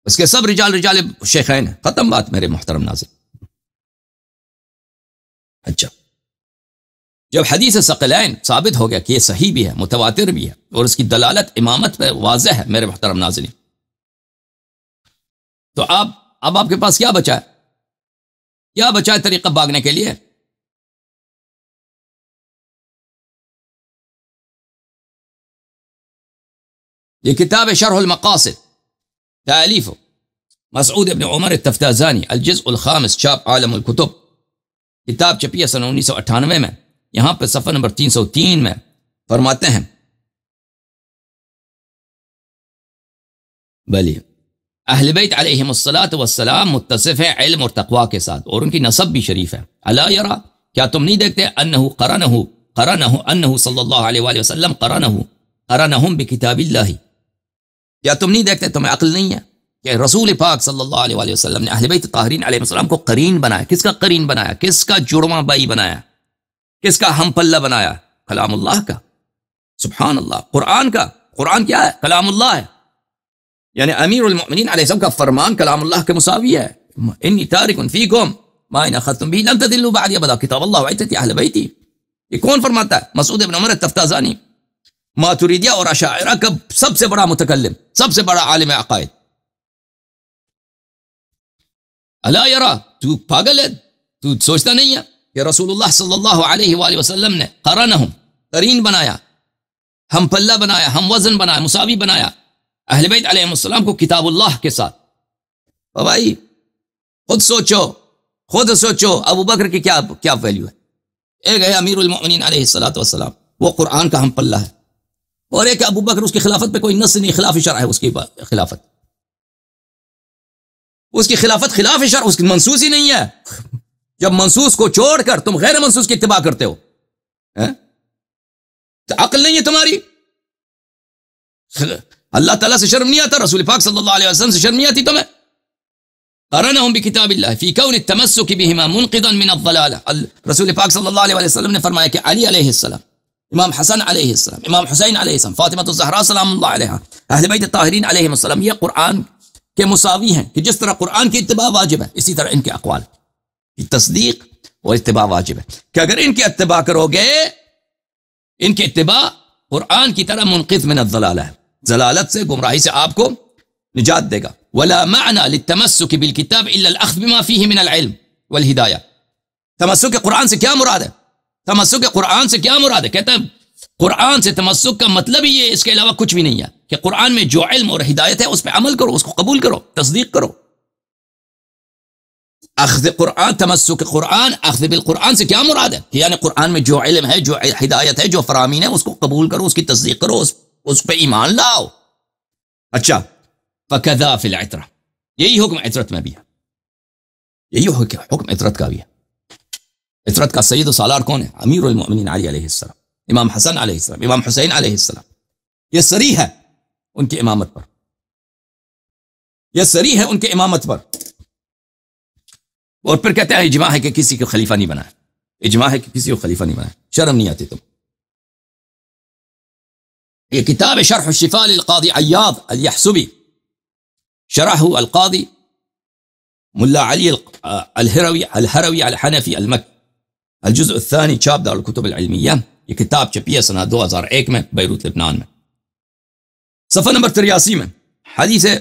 اس کے سب رجال شیخین ہیں. ختم بات میرے محترم ناظرین. اچھا، جب حدیث ثقلین ثابت ہو گیا کہ یہ صحیح بھی ہے، متواتر بھی ہے، اور اس کی دلالت امامت پہ واضح ہے میرے محترم ناظرین، تو اب آپ کے پاس کیا بچا ہے؟ کیا بچا ہے طریقہ بھاگنے کے لیے؟ یہ کتاب شرح المقاصد، تالیف مسعود ابن عمر التفتازانی، الجزء الخامس، چھاپ عالم الکتب، کتاب چھپی ہے سن 1998 میں. یہاں پہ صفحہ نمبر 303 میں فرماتے ہیں، بلی اہل بیت علیہم الصلاۃ والسلام متصف ہے علم اور تقوی کے ساتھ، اور ان کی نسب بھی شریف ہے. الا یرا، کیا تم نہیں دیکھتے انہ قرنہ انہ صلی اللہ علیہ وآلہ وسلم قرنہم بکتاب اللہ. کیا تم نہیں دیکھتے، تمہیں عقل نہیں ہے کہ رسول پاک صلی اللہ علیہ وآلہ وسلم نے اہل بیت طاہرین علیہ السلام کو قرین بنایا؟ کس کا قرین بنایا؟ کس کا جڑواں بائی بنایا؟ کس کا ہم پلہ بنایا؟ کلام اللہ کا. سبحان اللہ. قرآن کا. قرآن کیا ہے؟ کلام اللہ ہے. یعنی امیر المؤمنین علیہ السلام کا فرمان کلام اللہ کے مساوی ہے. انی تارک فیکم ما ان اخذتم به لن تضلوا بعد ابدا کتاب اللہ وعترتی اہل بیتی. یہ کون فرماتا ہے؟ مسعود ابن عمر التفتازانی، ماتریدیہ اور اشاعرہ کا سب سے بڑا متکلم، سب سے بڑا عالم عقائد. الا یرا، تو پاگل ہے؟ تو سوچتا نہیں ہے کہ رسول اللہ صلی اللہ علیہ وآلہ وسلم نے قرنہم، قرین بنایا، ہم پلہ بنایا، ہم وزن بنایا، مساوی بنایا اہل بیت علیہ السلام کو کتاب اللہ کے ساتھ. بھائی خود سوچو ابو بکر کی کیا ویلیو ہے؟ ایک ہے امیر المؤمنین علیہ الصلوۃ والسلام، وہ قرآن کا ہم پلہ ہے، اور ایک ابو بکر، اس کی خلافت پہ کوئی نص نہیں، خلاف شرع ہے اس کی خلافت، اس کی خلافت خلاف شرع، اس کی منصوص ہی نہیں ہے. جب منصوص کو چھوڑ کر تم غیر منصوص کی اتباع کرتے ہو، تو عقل نہیں ہے تمہاری. اللہ تعالیٰ سے شرم نہیں آتا؟ رسول پاک صلی اللہ علیہ وسلم سے شرم نہیں آتی تمہیں؟ قرنهم بکتاب اللہ فی کون التمسک بہما منقضا من الضلالہ. رسول پاک صلی اللہ علیہ وسلم نے فرمایا کہ علی علیہ السلام، امام حسن علیہ السلام، امام حسین علیہ السلام، فاطمہ الزہرا سلام اللہ علیہا، اہل بیت الطاہرین علیہ السلام، یہ قرآن کے مساوی ہیں کہ جس طرح قرآن کی اتباع واجب ہے اسی طرح ان کے اقوال کی تصدیق اور اتباع واجب ہے، کہ اگر ان کی اتباع کرو گے، ان کی اتباع قرآن کی طرح منقذ من الضلالہ ہے، ضلالت سے، گمراہی سے آپ کو نجات دے گا. ولا معنی للتمسک بالکتاب الا الاخذ بما فیہ من العلم والہدایہ. تمسک قرآن سے کیا مراد ہے؟ تمسک قرآن سے کیا مراد ہے؟ کہتا ہے قرآن سے تمسک کا مطلب ہی یہ، اس کے علاوہ کچھ بھی نہیں ہے، کہ قرآن میں جو علم اور ہدایت ہے اس پہ عمل کرو، اس کو قبول کرو، تصدیق کرو. اخذ قرآن، تمسک قرآن، اخذ بالقرآن سے کیا مراد ہے؟ یعنی قرآن میں جو علم ہے، جو ہدایت ہے، جو فرامین ہے، اس کو قبول کرو، اس کی تصدیق کرو، اس پہ ایمان لاؤ. اچھا، فکذا فی العطرہ، یہی حکم عطرت میں بھی ہے، یہی حکم عطرت کا بھی ہے. عطرت کا سید و سالار کون ہے؟ امیر المؤمنین علی علیہ السلام، امام حسن علیہ السلام، امام حسین علیہ السلام. یہ صریح ہے ان کی امامت پر، یہ صریح ہے ان کے امامت پر. اور پھر کہتے ہیں اجماع ہے کہ کسی کو خلیفہ نہیں بنایا، اجماع ہے کہ کسی کو خلیفہ نہیں بنایا. شرم نہیں آتی تم. یہ کتاب شرح الشفاء للقاضی عیاض الیحسبی، شرح القاضی ملا علی الہروی الحنفی المکی، الجزء الثانی، چاپ دار الکتب العلمیہ. یہ کتاب چھپی ہے سنہ 2001 میں بیروت لبنان میں. صفحہ نمبر 83 میں حدیث ہے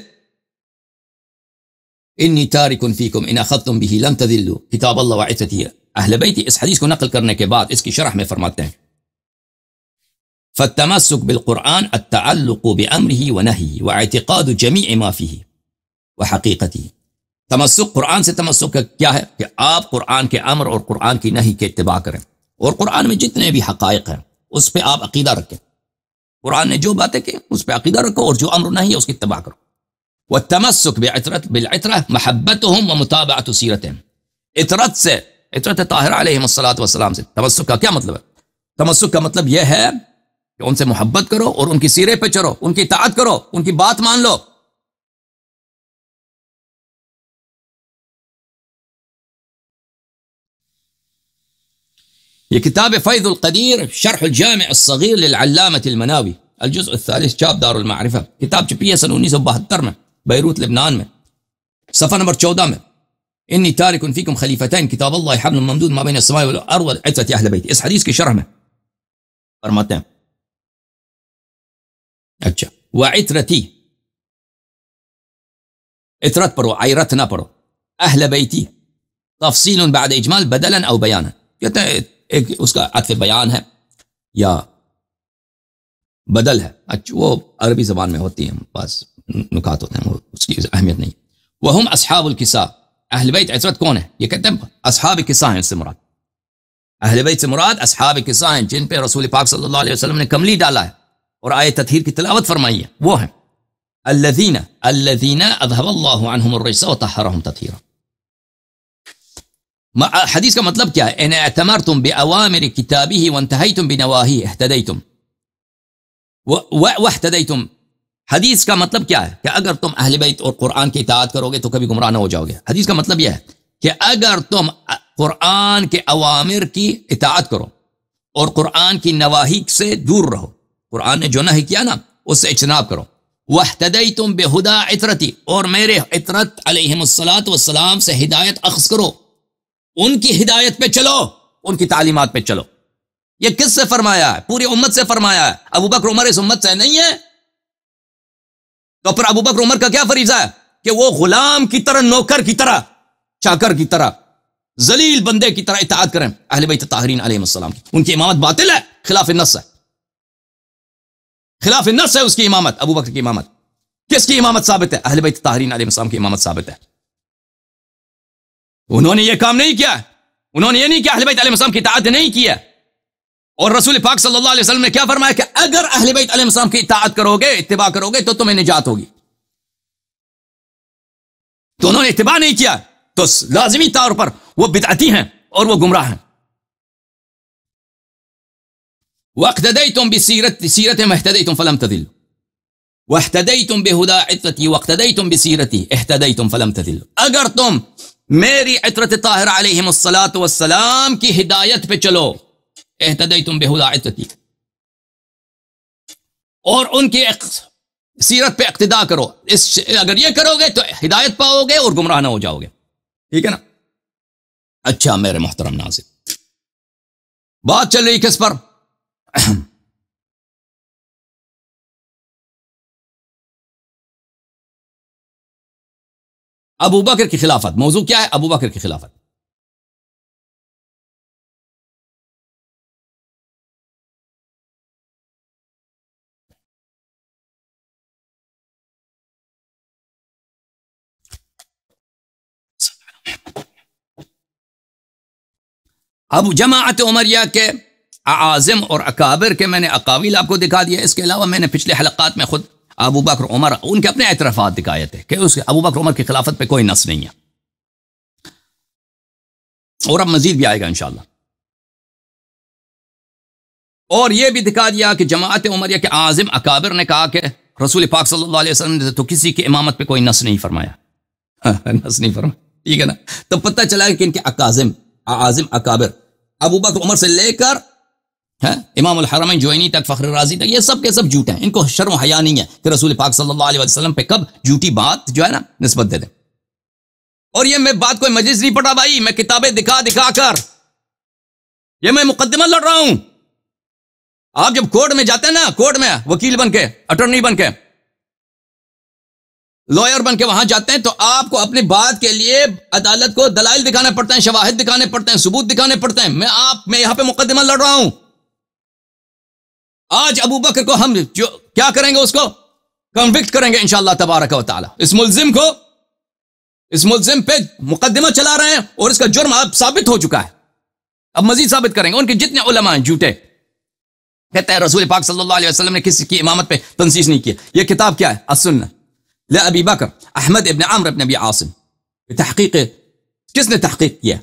انی تارک فیکم ان اخذتم به لن تذلوا کتاب اللہ وعترتی. اہل بیتی اس حدیث کو نقل کرنے کے بعد اس کی شرح میں فرماتے ہیں فالتمسک بالقرآن التعلق بامرہ ونہیہ واعتقاد جمیع ما فیہ وحقیقتہ. تمسک قرآن سے تمسک کیا ہے؟ کہ آپ قرآن کے امر اور قرآن کی نہی کے اتباع کریں، اور قرآن میں جتنے بھی حقائق ہیں اس پہ آپ عقیدہ رکھیں. قرآن نے جو باتیں کی اس پہ عقیدہ رکھو، اور جو امر نہیں ہے اس کی اتباع کرو. والتمسک بالعطرہ محبتہم ومتابعۃ سیرتہم. عطرت سے، عطرت طاہرہ علیہم الصلوۃ والسلام سے تمسک کا کیا مطلب ہے؟ تمسک کا مطلب یہ ہے کہ ان سے محبت کرو اور ان کی سیرے پہ چلو، ان کی اطاعت کرو، ان کی بات مان لو. یہ کتاب فیض القدیر شرح الجامع الصغیر للعلامة المناوی، الجزء الثالث، چاپ دار المعرفہ. کتاب چھپی ہے سن 1972 میں بیروت لبنان میں. صفحہ نمبر 14 میں انی تارک فیکم خلیفتین کتاب اللہ حبل ممدود ما بین السماء والارض وعترت اہل بیت. اس حدیث کی شرح میں فرماتے ہیں اچھا وعترتی، عطرت پڑھو، عیرت نہ پڑھو. اہل بیتی تفصیل بعد اجمال بدلا او بیانا. کہتے ہیں ایک اس کا عطف بیان ہے یا بدل ہے. اچھا وہ عربی زبان میں ہوتی ہیں، بس نکات ہوتے ہیں، وہ اس کی اہمیت نہیں. وہم اصحاب الکساء. اہل بیت عطرت کون ہے؟ یہ کہتے ہیں اصحاب کساء ہیں. اس سے مراد اہل بیت سے مراد اصحاب کساء ہیں جن پہ رسول پاک صلی اللہ علیہ وسلم نے کملی ڈالا ہے اور آیت تطہیر کی تلاوت فرمائی ہے. وہ ہیں الذین اذهب اللہ عنہم الرجس وطہرہم تطہیرا. حدیث کا مطلب کیا ہے؟ ان اعتمرتم بأوامر کتابہ وانتہیتم بنواہی اہتدیتم واہتدیتم. حدیث کا مطلب کیا ہے؟ کہ اگر تم اہل بیت اور قرآن کی اطاعت کرو گے تو کبھی گمراہ نہ ہو جاؤ گے. حدیث کا مطلب یہ ہے کہ اگر تم قرآن کے اوامر کی اطاعت کرو اور قرآن کی نواہی سے دور رہو، قرآن نے جو نہی کیا نا اس سے اجتناب کرو. واہتدیتم بہدی عطرتی، اور میرے عطرت علیہم الصلوۃ والسلام سے ہدایت اخذ کرو، ان کی ہدایت پہ چلو، ان کی تعلیمات پہ چلو. یہ کس سے فرمایا ہے؟ پوری امت سے فرمایا ہے. ابو بکر عمر اس امت سے نہیں ہے تو پھر ابو بکر عمر کا کیا فریضہ ہے؟ کہ وہ غلام کی طرح، نوکر کی طرح، چاکر کی طرح، ذلیل بندے کی طرح اطاعت کریں اہل بیت طاہرین علیہم السلام کی. ان کی امامت باطل ہے، خلاف النص ہے، خلاف النص ہے اس کی امامت. ابو بکر کی امامت، کس کی امامت ثابت ہے؟ اہل بیت طاہرین علیہم السلام کی امامت ثابت ہے. انہوں نے یہ کام نہیں کیا، انہوں نے یہ نہیں کیا، اہل بیت علیہ السلام کی اطاعت نہیں کیا. اور رسول پاک صلی اللہ علیہ وسلم نے کیا فرمایا کہ اگر اہل بیت علیہ السلام کی اطاعت کرو گے، اتباع کرو گے تو تمہیں نجات ہوگی. تو انہوں نے اتباع نہیں کیا تو لازمی طور پر وہ بدعتی ہیں اور وہ گمراہ ہیں. وَاقْتَدَيْتُمْ بِسِيرَتِهِمْ اهْتَدَيْتُمْ فَلَمْ تَضِلُّوا. واحتدیتم بہدی عطرتی واقتدیتم بسیرتی اہتدیتم فلم تضلوا، اگر تم میری عطرت طاہرہ علیہم الصلاۃ والسلام کی ہدایت پہ چلو، اہتدیتم بہدی عطرتی، اور ان کی سیرت پہ اقتداء کرو، اگر یہ کرو گے تو ہدایت پاؤ گے اور گمراہ نہ ہو جاؤ گے، ٹھیک ہے نا؟ اچھا میرے محترم ناظرین، بات چل رہی کس پر؟ ابو بکر کی خلافت۔ موضوع کیا ہے؟ ابو بکر کی خلافت۔ ابو جماعت عمریہ کے اعاظم اور اکابر کے میں نے اقاویل آپ کو دکھا دیا، اس کے علاوہ میں نے پچھلے حلقات میں خود ابو بکر عمر ان کے اپنے اعترافات دکھائے تھے کہ اس ابو بکر عمر کی خلافت پہ کوئی نص نہیں ہے، اور اب مزید بھی آئے گا انشاءاللہ۔ اور یہ بھی دکھا دیا کہ جماعت عمریہ کے اعاظم اکابر نے کہا کہ رسول پاک صلی اللہ علیہ وسلم نے تو کسی کی امامت پہ کوئی نص نہیں فرمایا، نص نہیں فرمایا، ٹھیک ہے نا؟ تو پتہ چلا کہ ان کے اعاظم اکابر ابو بکر عمر سے لے کر امام الحرمین جوینی تک، فخر رازی تک، یہ سب کے سب جھوٹے ہیں، ان کو شرم و حیا نہیں ہے کہ رسول پاک صلی اللہ علیہ وسلم پہ کب جھوٹی بات جو ہے نا نسبت دے دیں۔ اور یہ میں بات کوئی مجلس نہیں پڑھا بھائی، میں کتابیں دکھا کر، یہ میں مقدمہ لڑ رہا ہوں۔ آپ جب کورٹ میں جاتے ہیں نا، کورٹ میں وکیل بن کے، اٹرنی بن کے، لائر بن کے وہاں جاتے ہیں، تو آپ کو اپنی بات کے لیے عدالت کو دلائل دکھانے پڑتے ہیں، شواہد دکھانے پڑتے ہیں، ثبوت دکھانے پڑتے ہیں۔ میں یہاں پہ مقدمہ لڑ رہا ہوں۔ آج ابو بکر کو ہم جو کیا کریں گے، اس کو کنوکٹ کریں گے انشاءاللہ تبارک و تعالی۔ اس ملزم پہ مقدمہ چلا رہے ہیں، اور اس کا جرم اب ثابت ہو چکا ہے، اب مزید ثابت کریں گے۔ ان کے جتنے علماء ہیں جھوٹے، کہتے ہیں رسول پاک صلی اللہ علیہ وسلم نے کسی کی امامت پہ تنصیص نہیں کیا۔ یہ کتاب کیا ہے؟ السنہ لأبی بکر احمد ابن عمرو ابن ابی عاصم۔ تحقیق کس نے تحقیق کیا؟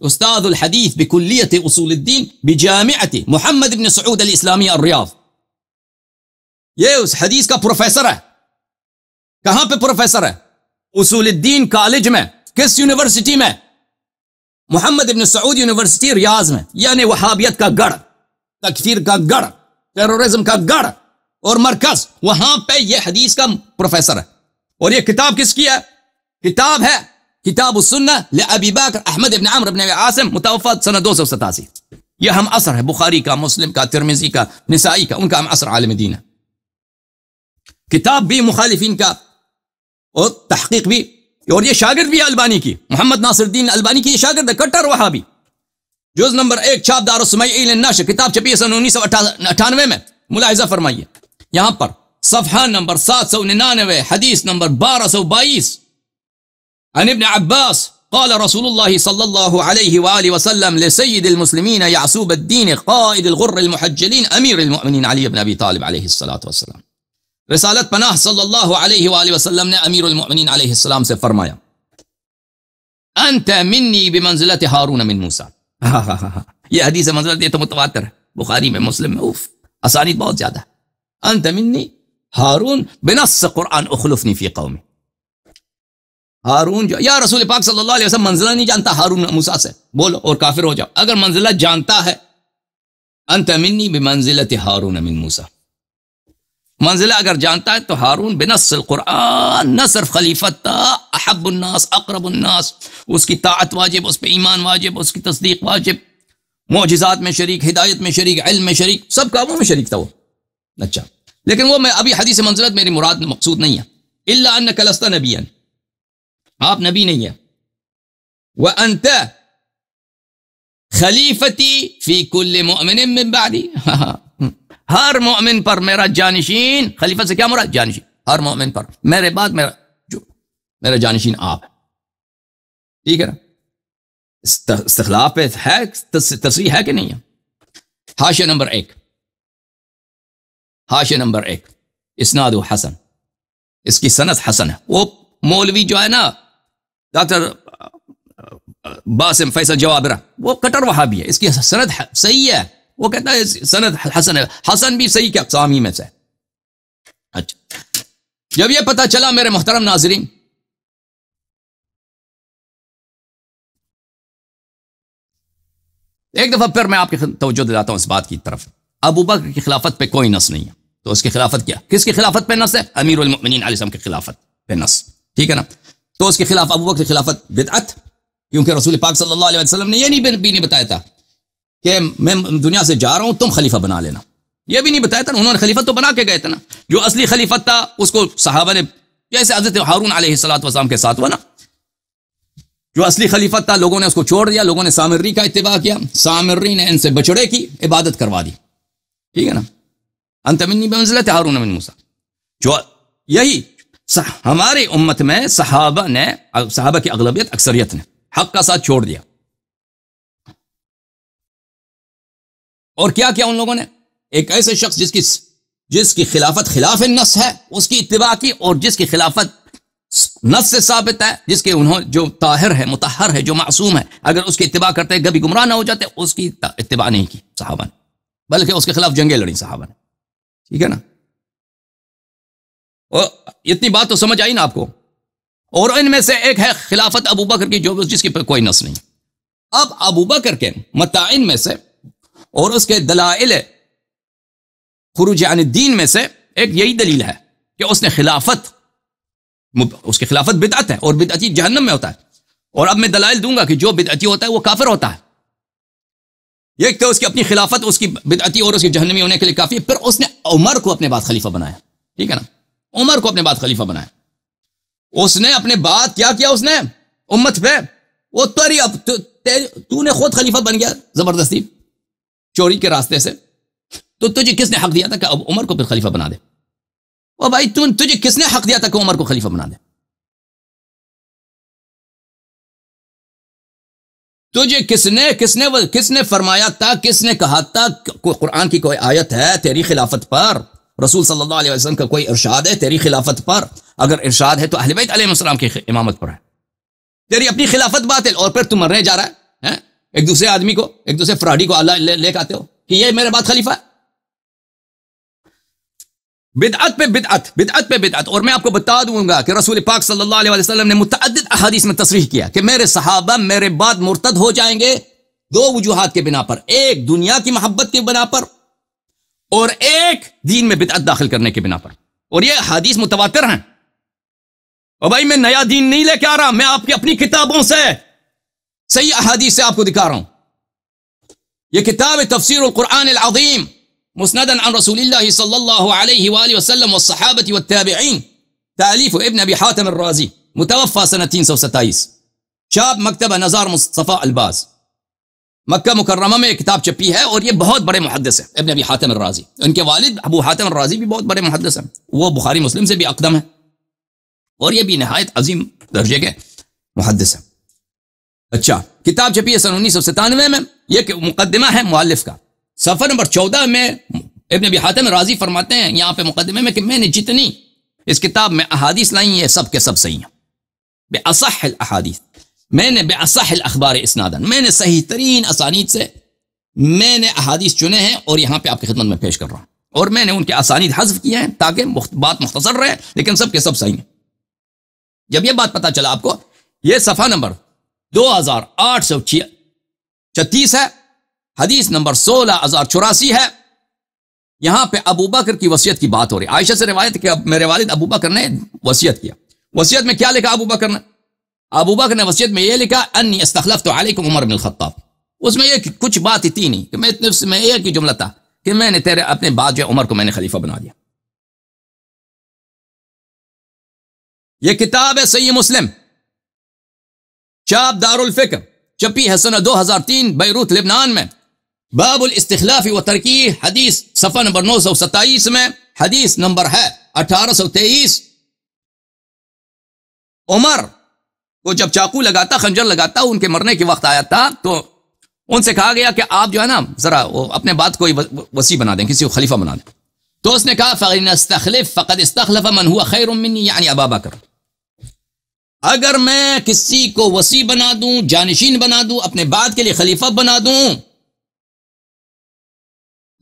استاذ الحدیث بکلیت اصول الدین بجامعۃ محمد بن سعود الاسلامی الریاض۔ یہ اس حدیث کا پروفیسر ہے۔ کہاں پہ پروفیسر ہے؟ اصول الدین کالج میں۔ کس یونیورسٹی میں؟ محمد بن سعود یونیورسٹی ریاض میں، یعنی وہابیت کا گڑھ، تکفیر کا گڑھ، ٹیرورزم کا گڑھ اور مرکز، وہاں پہ یہ حدیث کا پروفیسر ہے۔ اور یہ کتاب کس کی ہے؟ کتاب ہے کتاب السنہ لأبی بکر احمد ابن عمرو ابن ابی عاصم، متوفی سنہ 287۔ یہ ہم عصر ہے، بخاری کا، مسلم کا، ترمذی کا، نسائی کا، ان کا ہم عصر عالم دین ہے۔ کتاب بھی مخالفین کا اور تحقیق بھی، اور یہ شاگرد بھی ہے البانی کی، محمد ناصر الدین البانی کی یہ شاگرد ہے، کٹر وہابی۔ جز نمبر 1 چھاپ دار السمیعی للنشر، کتاب چھپی ہے سن 1998 میں، ملاحظہ فرمائیے یہاں پر صفحہ نمبر 799، حدیث نمبر 1222، عن ابن عباس قال رسول اللہ صلی اللہ علیہ وآلہ وسلم لسید المسلمین یعصوب الدین قائد الغر المحجلین امیر المؤمنین علی بن ابی طالب علیہ السلام۔ رسالت پناہ صلی اللہ علیہ وآلہ وسلم نے امیر المؤمنین علیہ السلام سے فرمایا، انت منی بمنزلت ہارون من موسیٰ۔ یہ حدیث منزلت یہ تو متواتر ہے، بخاری میں، مسلم میں، اسانید بہت زیادہ ہے۔ انت منی ہارون بنص قرآن اخلفنی فی قومی۔ ہارون جو یا رسول پاک صلی اللہ علیہ وسلم منزلہ نہیں جانتا ہارون موسیٰ سے، بولو اور کافر ہو جاؤ۔ اگر منزلہ جانتا ہے، انت منی بمنزلت ہارون من موسیٰ، منزلہ اگر جانتا ہے تو ہارون بنص القرآن، نہ صرف خلیفت، احب الناس، اقرب الناس، اس کی طاعت واجب، اس پہ ایمان واجب، اس کی تصدیق واجب، معجزات میں شریک، ہدایت میں شریک، علم میں شریک، سب کاموں میں شریک تھا وہ۔ اچھا، لیکن وہ میں ابھی حدیث منزلت میری مراد مقصود نہیں ہے۔ الا انک لست نبیا، آپ نبی نہیں ہے۔ وانت خلیفتی فی کل مؤمن من بعدی، ہر مومن پر میرا جانشین، خلیفہ سے کیا مراد؟ جانشین، ہر مومن پر میرے بعد میرا جانشین آپ ہے، ٹھیک ہے نا؟ استخلاف پہ ہے، تصریح ہے کہ نہیں ہے؟ حاشیہ نمبر 1، حاشیہ نمبر 1، اسناد حسن، اس کی سند حسن ہے۔ وہ مولوی جو ہے نا ڈاکٹر باسم فیصل جوابرہ، وہ کٹر وہابی ہے، اس کی سند صحیح ہے، وہ کہتا ہے سند حسن ہے۔ حسن بھی صحیح کے اقسام ہی میں سے، اچھا، جب یہ پتہ چلا میرے محترم ناظرین، ایک دفعہ پھر میں آپ کی توجہ دلاتا ہوں اس بات کی طرف، ابو بکر کی خلافت پہ کوئی نص نہیں ہے، تو اس کی خلافت کیا، کس کی خلافت پہ نص ہے؟ امیر المؤمنین علیہ السلام کی خلافت پہ نص، ٹھیک ہے نا؟ تو اس کے خلاف ابو بکر کی خلافت بدعت، کیونکہ رسول پاک صلی اللہ علیہ وسلم نے یہ نہیں بتایا تھا کہ میں دنیا سے جا رہا ہوں تم خلیفہ بنا لینا، یہ بھی نہیں بتایا تھا، انہوں نے خلیفہ تو بنا کے گئے تھے نا، جو اصلی خلیفت تھا اس کو صحابہ نے، جیسے حضرت ہارون علیہ السلام کے ساتھ ہوا نا، جو اصلی خلیفت تھا لوگوں نے اس کو چھوڑ دیا، لوگوں نے سامری کا اتباع کیا، سامری نے ان سے بچڑے کی عبادت کروا دی، ٹھیک ہے نا؟ انت منی بمنزلت ہارون من موسیٰ، جو یہی ہماری امت میں صحابہ کی اغلبیت اکثریت نے حق کا ساتھ چھوڑ دیا، اور کیا کیا ان لوگوں نے؟ ایک ایسے شخص جس کی خلافت خلاف النص ہے اس کی اتباع کی، اور جس کی خلافت نص سے ثابت ہے، جس کے جو طاہر ہے، مطہر ہے، جو معصوم ہے، اگر اس کی اتباع کرتے کبھی گمراہ نہ ہو جاتے، اس کی اتباع نہیں کی صحابہ نے، بلکہ اس کے خلاف جنگیں لڑیں صحابہ نے، ٹھیک ہے نا؟ اور اتنی بات تو سمجھ آئی نا آپ کو؟ اور ان میں سے ایک ہے خلافت ابو بکر کی، جس کی کوئی نص نہیں۔ اب ابو بکر کے متاعن میں سے اور اس کے دلائل خروج عن الدین میں سے ایک یہی دلیل ہے کہ اس کی خلافت بدعت ہے، اور بدعتی جہنم میں ہوتا ہے، اور اب میں دلائل دوں گا کہ جو بدعتی ہوتا ہے وہ کافر ہوتا ہے۔ ایک تو اس کی اپنی خلافت اس کی بدعتی اور اس کی جہنمی ہونے کے لیے کافی ہے، پھر اس نے عمر کو اپنے بعد خلیفہ بنایا، ٹھیک ہے نا؟ عمر کو اپنے بعد خلیفہ بنایا، اس نے اپنے بعد کیا اس نے امت پہ، وہ تو نے خود خلیفہ بن گیا زبردستی چوری کے راستے سے، تو تجھے کس نے حق دیا تھا کہ اب عمر کو پھر خلیفہ بنا دے؟ او بھائی تجھے کس نے حق دیا تھا کہ عمر کو خلیفہ بنا دے؟ تجھے کس نے فرمایا تھا، کس نے کہا تھا؟ قرآن کی کوئی آیت ہے تیری خلافت پر؟ رسول صلی اللہ علیہ وسلم کا کوئی ارشاد ہے تیری خلافت پر؟ اگر ارشاد ہے تو اہل بیت علیہ السلام کی امامت پر ہے، تیری اپنی خلافت باطل، اور پھر تم مرنے جا رہا ہے ایک دوسرے آدمی کو، ایک دوسرے فراڈی کو اللہ لے کے آتے ہو کہ یہ میرے بعد خلیفہ ہے۔ بدعت پہ بدعت، اور میں آپ کو بتا دوں گا کہ رسول پاک صلی اللہ علیہ وسلم نے متعدد احادیث میں تصریح کیا کہ میرے صحابہ میرے بعد مرتد ہو جائیں گے دو وجوہات کے بنا پر، ایک دنیا کی محبت کے بنا پر، اور ایک دین میں بدعت داخل کرنے کے بنا پر، اور یہ احادیث متواتر ہیں۔ اور بھائی میں نیا دین نہیں لے کے آ رہا، میں آپ کی اپنی کتابوں سے صحیح احادیث سے آپ کو دکھا رہا ہوں۔ یہ کتاب تفسیر القرآن العظیم مسندا عن رسول اللہ صلی اللہ علیہ وآلہ وسلم والصحابة والتابعین، تالیف ابن ابی حاتم الرازی، متوفى سنہ 327، چاپ مکتبہ نزار مصطفیٰ الباز، مکہ مکرمہ میں یہ کتاب چھپی ہے، اور یہ بہت بڑے محدث ہیں ابن ابی حاتم الرازی، ان کے والد ابو حاتم الرازی بھی بہت بڑے محدث ہیں، وہ بخاری مسلم سے بھی اقدم ہے، اور یہ بھی نہایت عظیم درجے کے محدث ہیں۔ اچھا، کتاب چھپی ہے سن 1997 میں، یہ مقدمہ ہے مؤلف کا، صفحہ نمبر 14 میں ابن ابی حاتم رازی فرماتے ہیں یہاں پہ مقدمے میں کہ میں نے جتنی اس کتاب میں احادیث لائیں یہ سب کے سب صحیح ہیں، بے اصح الاحادیث، میں نے بے اصح الاخبار اسنادا، میں نے صحیح ترین اسانید سے میں نے احادیث چنے ہیں اور یہاں پہ آپ کی خدمت میں پیش کر رہا ہوں، اور میں نے ان کے اسانید حذف کیے ہیں تاکہ بات مختصر رہے، لیکن سب کے سب صحیح ہیں۔ جب یہ بات پتا چلا آپ کو، یہ صفحہ نمبر 2836 ہے، حدیث نمبر 16084 ہے، یہاں پہ ابو بکر کی وصیت کی بات ہو رہی ہے۔ عائشہ سے روایت کہ میرے والد ابو بکر نے وصیت کیا، وصیت میں کیا لکھا ابو بکر نے وصیت میں یہ لکھا انی استخلفت علیکم عمر بن الخطاب، اس میں یہ کچھ بات تھی نہیں کہ میں ایک ہی جملہ تھا کہ میں نے تیرے اپنے بعد جو عمر کو میں نے خلیفہ بنا دیا۔ یہ کتاب ہے صحیح مسلم، چاپ دار الفکر، چھپی ہے سنہ 2003 بیروت لبنان میں، باب الاستخلاف و ترکی، حدیث صفحہ نمبر 927 میں، حدیث نمبر ہے 1823۔ عمر کو جب چاقو لگاتا، خنجر لگاتا، ان کے مرنے کے وقت آیا تھا، تو ان سے کہا گیا کہ آپ جو ہے نا ذرا وہ اپنے بعد کوئی وصی بنا دیں، کسی کو خلیفہ بنا دیں، تو اس نے کہا فَإِنْ اسْتَخْلِفْ فَقَدْ اسْتَخْلَفَ مَنْ هُوَ خَيْرٌ مِّنِّي، یعنی ابا بکر، اگر میں کسی کو وصی بنا دوں، جانشین بنا دوں، اپنے بعد کے لیے خلیفہ بنا دوں،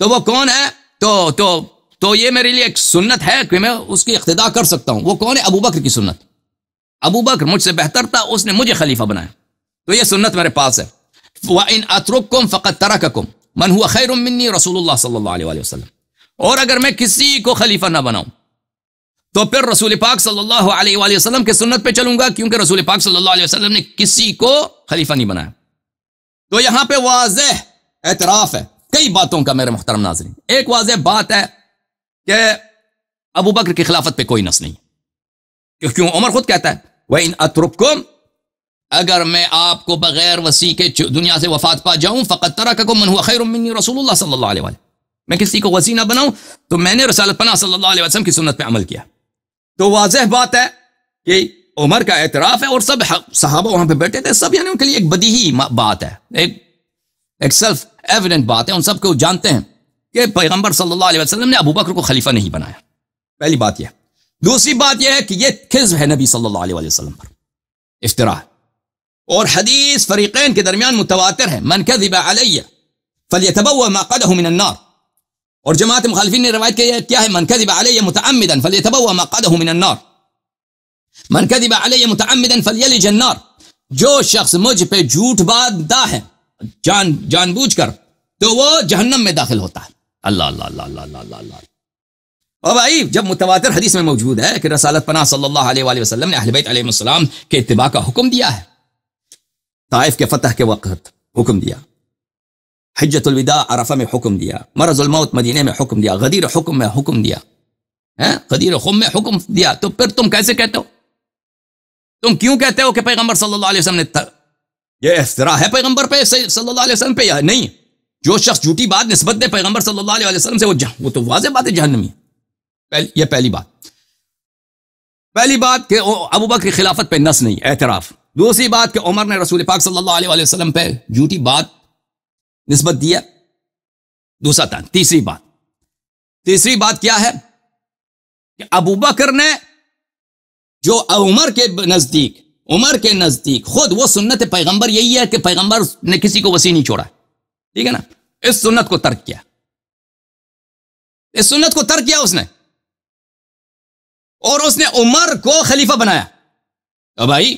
تو وہ کون ہے؟ تو تو یہ میرے لیے ایک سنت ہے کہ میں اس کی اقتداء کر سکتا ہوں. وہ کون ہے؟ ابو بکر کی سنت. ابو بکر مجھ سے بہتر تھا، اس نے مجھے خلیفہ بنایا، تو یہ سنت میرے پاس ہے. وَإِنْ أَتْرُكْكُمْ فَقَدْ تَرَكَكُمْ مَنْ هُوَ خَيْرٌ مِّنِّي رسول اللہ صلی اللہ علیہ وسلم. اور اگر میں کسی کو خلیفہ نہ بناؤں تو پھر رسول پاک صلی اللہ علیہ وآلہ وسلم کے سنت پہ چلوں گا، کیونکہ رسول پاک صلی اللہ علیہ وسلم نے کسی کو خلیفہ نہیں بنایا. تو یہاں پہ واضح اعتراف ہے کئی باتوں کا میرے محترم ناظرین. ایک واضح بات ہے کہ ابو بکر کی خلافت پہ کوئی نص نہیں، کیوں عمر خود کہتا ہے وَإِنْ أَتْرُكْكُمْ، اگر میں آپ کو بغیر وصی کے دنیا سے وفات پا جاؤں، فَقَدْ تَرَكَكُمْ مَنْ هُوَ خَيْرٌ مِّنِّي رسول اللہ صلی اللہ علیہ وآلہ، میں کسی کو وصی نہ بناؤں تو میں نے رسالت پناہ صلی اللہ علیہ وسلم کی سنت پہ عمل کیا. تو واضح بات ہے کہ عمر کا اعتراف ہے، اور سب صحابہ وہاں پہ بیٹھے تھے، سب یعنی ان کے لیے ایک بدیہی بات ہے، ایک سیلف ایویڈنٹ بات ہے، ان سب کو جانتے ہیں کہ پیغمبر صلی اللہ علیہ وسلم نے ابو بکر کو خلیفہ نہیں بنایا. پہلی بات یہ. دوسری بات یہ ہے کہ یہ کذب ہے نبی صلی اللہ علیہ وسلم پر، افتراء ہے. اور حدیث فریقین کے درمیان متواتر ہے، من کذب علی فلیتبوأ مقعده من النار. اور جماعت مخالفین نے روایت کیا ہے من کذب علی متعمدا فلیتبوأ مقعده من النار، من کذب علی متعمدا فلیلج النار. جو شخص مجھ پہ جھوٹ باندھتا ہے جان بوجھ کر تو وہ جہنم میں داخل ہوتا ہے. اللہ اللہ اللہ اللہ اللہ اللہ اللہ. اور بھائی جب متواتر حدیث میں موجود ہے کہ رسالت پناہ صلی اللہ علیہ وآلہ وسلم نے اہل بیت علیہ السلام کے اتباع کا حکم دیا ہے، طائف کے فتح کے وقت حکم دیا، حجۃ الوداع عرفہ میں حکم دیا، مرض الموت مدینے میں حکم دیا، غدیر حکم میں حکم دیا، غدیر خم میں حکم دیا، تو پھر تم کیسے کہتے ہو؟ تم کیوں کہتے ہو کہ پیغمبر صلی اللہ علیہ وسلم نے یہ افتراء ہے پیغمبر پہ صلی اللہ علیہ وسلم پہ یا نہیں؟ جو شخص جھوٹی بات نسبت دے پیغمبر صلی اللہ علیہ وسلم سے وہ تو واضح بات ہے جہنمی ہے. یہ پہلی بات کہ ابو بکر کی خلافت پہ نص نہیں، اعتراف. دوسری بات کہ عمر نے رسول پاک صلی اللہ علیہ وسلم پہ جھوٹی بات نسبت دیا. دوسرا تھا. تیسری بات کیا ہے کہ ابو بکر نے جو عمر کے نزدیک خود وہ سنت پیغمبر یہی ہے کہ پیغمبر نے کسی کو وصی نہیں چھوڑا، ٹھیک ہے نا، اس سنت کو ترک کیا، اس نے، اور اس نے عمر کو خلیفہ بنایا. اب بھائی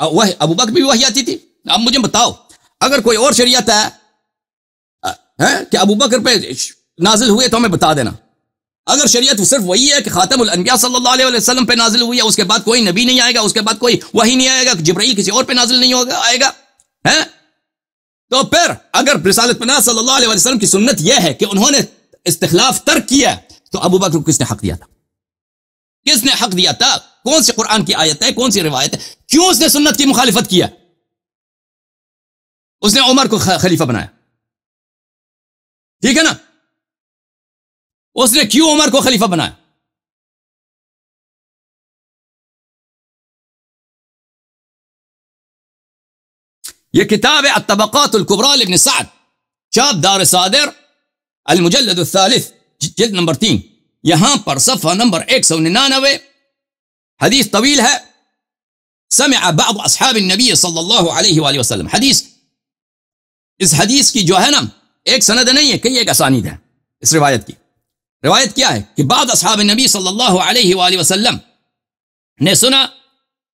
ابو بکر بھی وحی آتی تھی. اب مجھے بتاؤ اگر کوئی اور شریعت ہے کہ ابو بکر پہ نازل ہوئے تو ہمیں بتا دینا. اگر شریعت صرف وہی ہے کہ خاتم الانبیاء صلی اللہ علیہ وسلم پہ نازل ہوئی ہے، اس کے بعد کوئی نبی نہیں آئے گا، اس کے بعد کوئی وحی نہیں آئے گا، جبرائیل کسی اور پہ نازل نہیں آئے گا، تو پھر اگر رسالت پناہ صلی اللہ علیہ وسلم کی سنت یہ ہے کہ انہوں نے استخلاف ترک کیا، تو ابو بکر کو کس نے حق دیا تھا؟ کون سی قرآن کی آیت ہے، کون سی روایت ہے؟ کیوں اس نے سنت کی مخالفت کیا؟ اس نے عمر کو خلیفہ بنایا، ٹھیک ہے نا، اس نے کیوں عمر کو خلیفہ بنایا؟ یہ کتاب ہے الطبقات الکبریٰ لابن سعد، چاپ دار صادر، المجلد الثالث، جلد نمبر 3. یہاں پر صفحہ نمبر 199، حدیث طویل ہے. سمع بعض اصحاب النبی صلی اللہ علیہ وآلہ وسلم. اس حدیث کی جو ہے نا ایک سند نہیں ہے، کئی ایک اسانید ہے اس روایت کی. روایت کیا ہے کہ بعض اصحاب النبی صلی اللہ علیہ وآلہ وسلم نے سنا